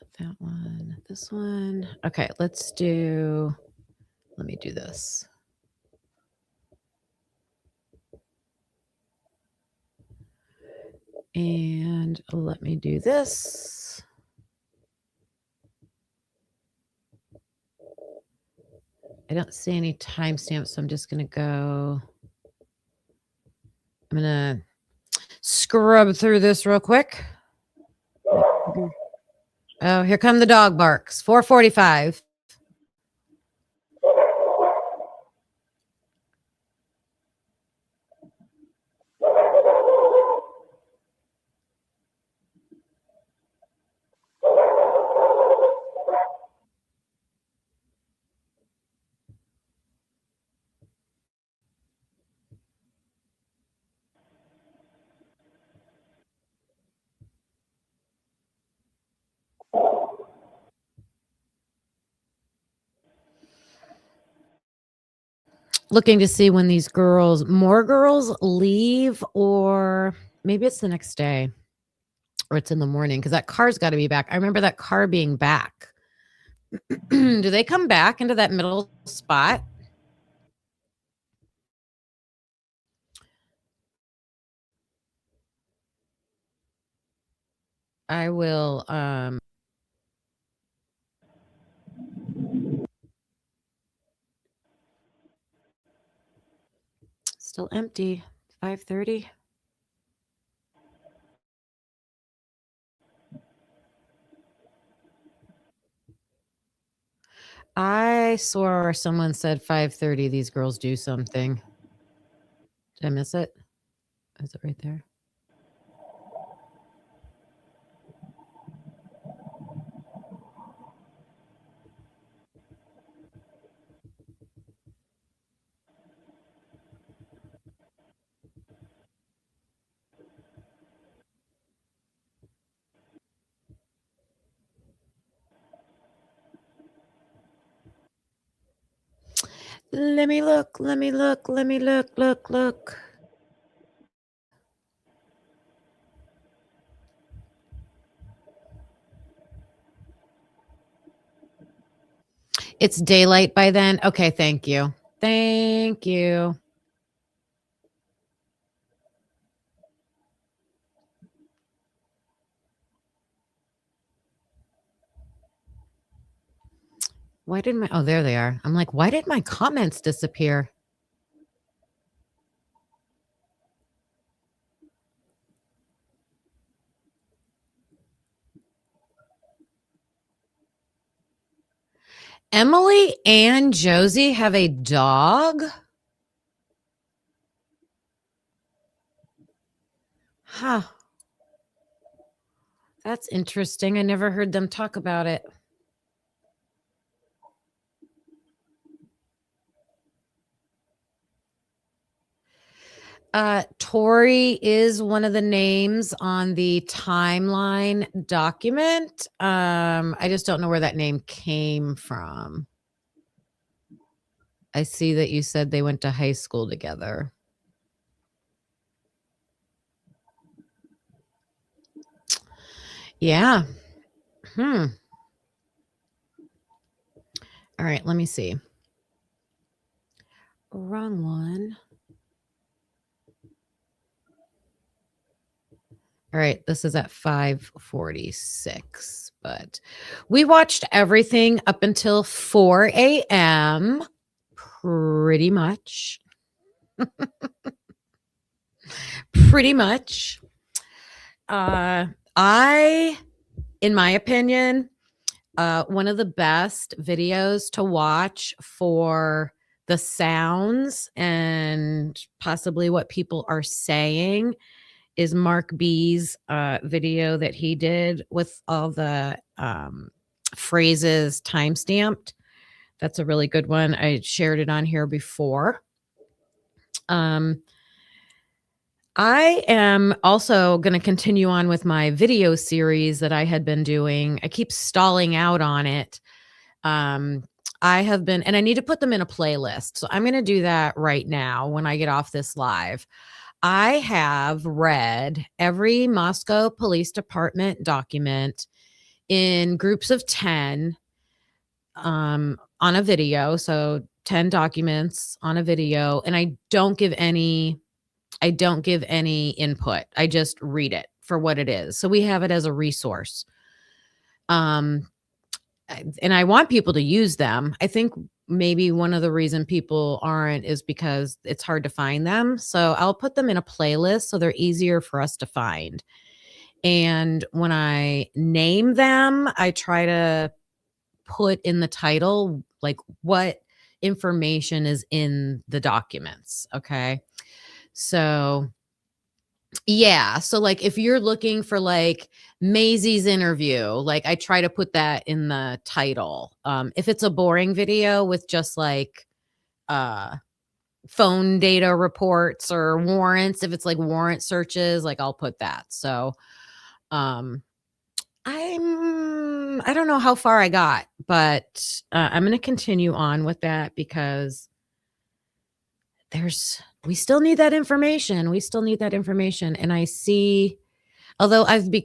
Not that one, this one. Okay, let me do this. And let me do this. I don't see any timestamps, so I'm just going to go. I'm going to scrub through this real quick. Oh, here come the dog barks. 4:45. Looking to see when these more girls leave, or maybe it's the next day or it's in the morning, because that car's got to be back. I remember that car being back. Do they come back into that middle spot? I will still empty. 5:30. I swore someone said 5:30 these girls do something. Did I miss it? Is it right there? Let me look. Look. It's daylight by then. Okay, thank you. Thank you. Why did oh, there they are. I'm like, why did my comments disappear? Emily and Josie have a dog? Huh. That's interesting. I never heard them talk about it. Tori is one of the names on the timeline document. I just don't know where that name came from. I see that you said they went to high school together. Yeah. All right, let me see. Wrong one. All right, this is at 5:46, but we watched everything up until 4 a.m. pretty much. Pretty much. In my opinion, one of the best videos to watch for the sounds and possibly what people are saying is Mark B's video that he did with all the phrases timestamped. That's a really good one. I shared it on here before. I am also going to continue on with my video series that I had been doing. I keep stalling out on it. I have been, and I need to put them in a playlist. So I'm going to do that right now when I get off this live. I have read every Moscow Police Department document in groups of 10 on a video. So 10 documents on a video, and I don't give any input. I just read it for what it is. So we have it as a resource. And I want people to use them. I think maybe one of the reason people aren't is because it's hard to find them. So I'll put them in a playlist so they're easier for us to find. And when I name them, I try to put in the title like what information is in the documents. Okay. So yeah. So like if you're looking for like Maisie's interview, like I try to put that in the title. If it's a boring video with just like phone data reports or warrants, if it's like warrant searches, like I'll put that. So I don't know how far I got, but I'm going to continue on with that because we still need that information. We still need that information. And I see, although I like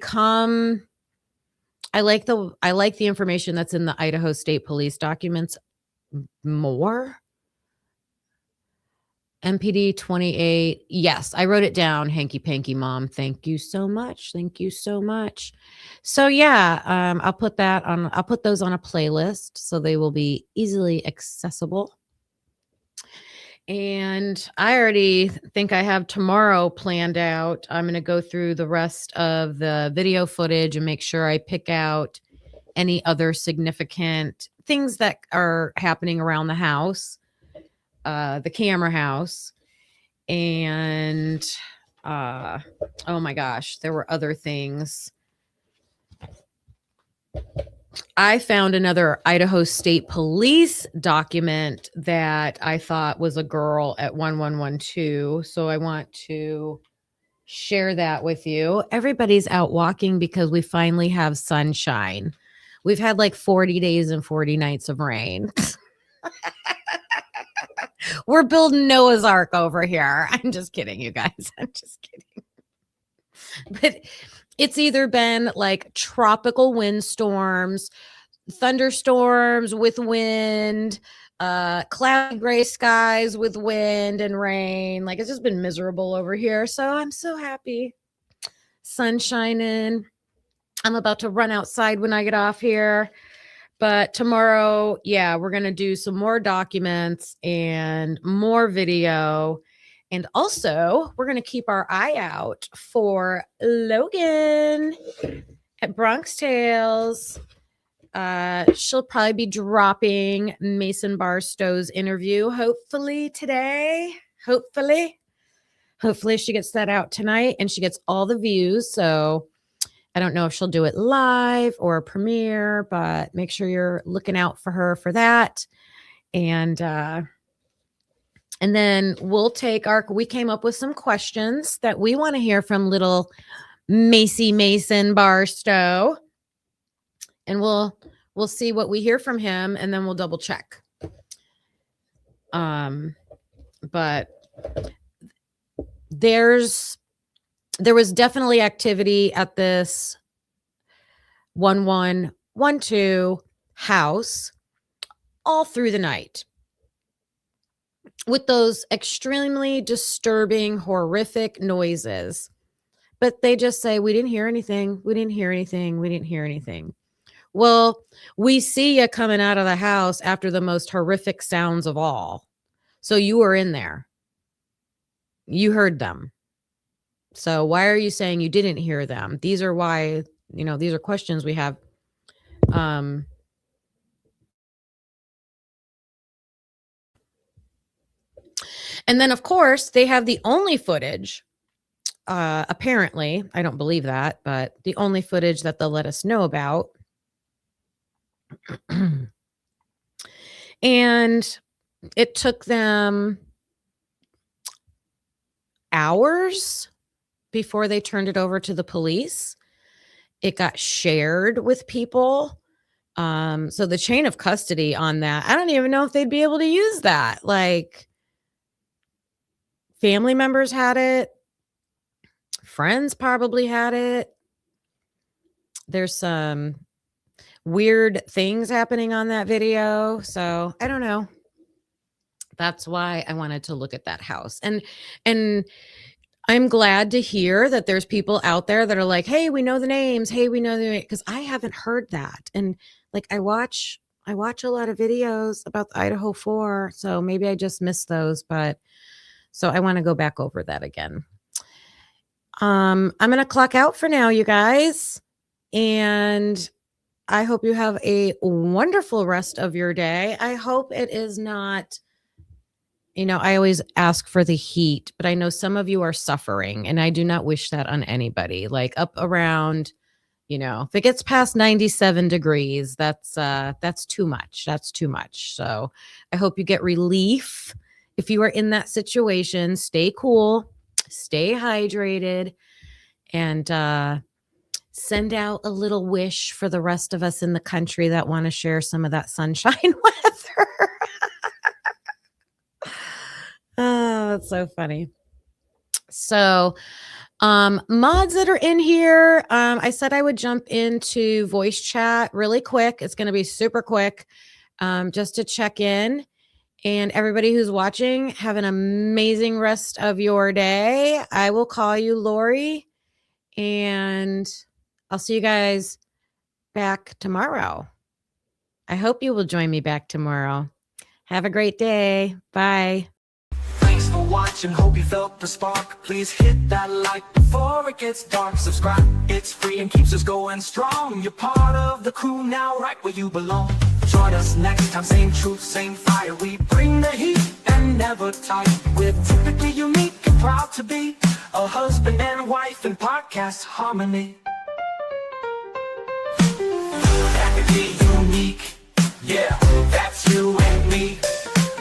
the information that's in the Idaho State Police documents more. MPD 28. Yes, I wrote it down. Hanky panky mom. Thank you so much. Thank you so much. So yeah, I'll put those on a playlist so they will be easily accessible. And I already think I have tomorrow planned out. I'm going to go through the rest of the video footage and make sure I pick out any other significant things that are happening around the house, the camera house. And oh my gosh, there were other things. I found another Idaho State Police document that I thought was a girl at 1112. So I want to share that with you. Everybody's out walking because we finally have sunshine. We've had like 40 days and 40 nights of rain. We're building Noah's Ark over here. I'm just kidding, you guys. I'm just kidding. But it's either been like tropical windstorms, thunderstorms with wind, cloudy gray skies with wind and rain. Like, it's just been miserable over here. So I'm so happy. Sun shining. I'm about to run outside when I get off here. But tomorrow, yeah, we're going to do some more documents and more video. And also, we're going to keep our eye out for Logan at Bronx Tales. She'll probably be dropping Mason Barstow's interview, hopefully today. Hopefully she gets that out tonight and she gets all the views. So I don't know if she'll do it live or a premiere, but make sure you're looking out for her for that. And then we came up with some questions that we want to hear from little Mason Barstow. And we'll see what we hear from him, and then we'll double check. But there was definitely activity at this 1112 house all through the night with those extremely disturbing, horrific noises. But they just say, we didn't hear anything. We didn't hear anything. We didn't hear anything. Well, we see you coming out of the house after the most horrific sounds of all. So you were in there. You heard them. So why are you saying you didn't hear them? These are why, these are questions we have. And then, of course, they have the only footage. Apparently, I don't believe that, but the only footage that they'll let us know about. And it took them hours before they turned it over to the police. It got shared with people. So the chain of custody on that, I don't even know if they'd be able to use that. Like, family members had it. Friends probably had it. There's some weird things happening on that video. So I don't know. That's why I wanted to look at that house. And I'm glad to hear that there's people out there that are like, hey, we know the names. Hey, we know the names. Because I haven't heard that. And like, I watch a lot of videos about the Idaho 4. So maybe I just missed those. But so I want to go back over that again. I'm going to clock out for now, you guys. And I hope you have a wonderful rest of your day. I hope it is not, I always ask for the heat, but I know some of you are suffering, and I do not wish that on anybody. Like up around, if it gets past 97 degrees, that's too much. That's too much. So I hope you get relief. If you are in that situation, stay cool, stay hydrated, and send out a little wish for the rest of us in the country that want to share some of that sunshine weather. Oh, that's so funny. So, mods that are in here, I said I would jump into voice chat really quick. It's going to be super quick, just to check in. And everybody who's watching, have an amazing rest of your day. I will call you, Lori, and I'll see you guys back tomorrow. I hope you will join me back tomorrow. Have a great day. Bye. Thanks for watching. Hope you felt the spark. Please hit that like before it gets dark. Subscribe. It's free and keeps us going strong. You're part of the crew now, right where you belong. Join us next time. Same truth, same fire. We bring the heat and never tire. We're typically unique and proud to be a husband and wife in podcast harmony. Unique, yeah, that's you and me.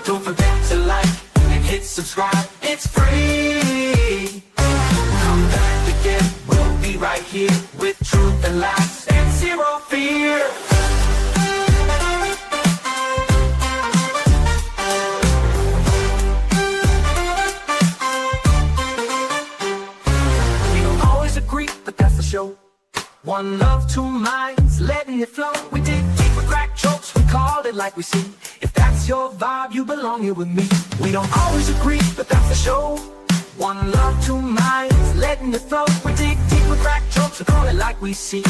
Don't forget to like and hit subscribe. It's free. Come back again. We'll be right here with truth and laughs and zero fear. We don't always agree, but that's the show. One love, two minds, letting it flow. We dig deep with gratitude. call it like we see. If that's your vibe, you belong here with me. We don't always agree, but that's the show. One love, two minds, letting it flow. We dig deep, we crack jokes, we call it like we see.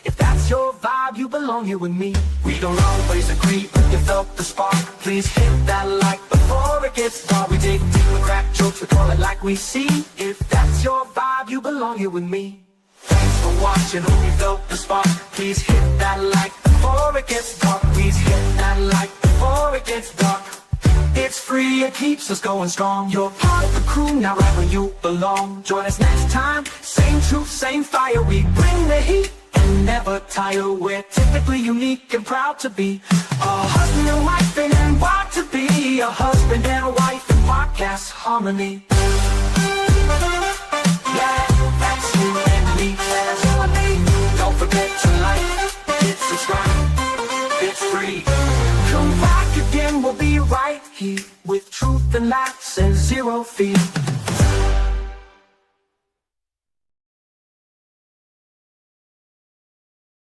If that's your vibe, you belong here with me. We don't always agree, but you felt the spark. Please hit that like before it gets dark. We dig deep, we crack jokes, we call it like we see. If that's your vibe, you belong here with me. Thanks for watching, hope you felt the spark. Please hit that like before it gets dark. Please hit that like before it gets dark. It's free, it keeps us going strong. You're part of the crew, now right where you belong. Join us next time, same truth, same fire. We bring the heat and never tire. We're typically unique and proud to be a husband and wife and proud to be a husband and a wife in podcast harmony. Yeah, that's you and me, that's you and me. Don't forget to like, hit subscribe, it's free. Come back again, we'll be right here with truth and laughs and zero fear.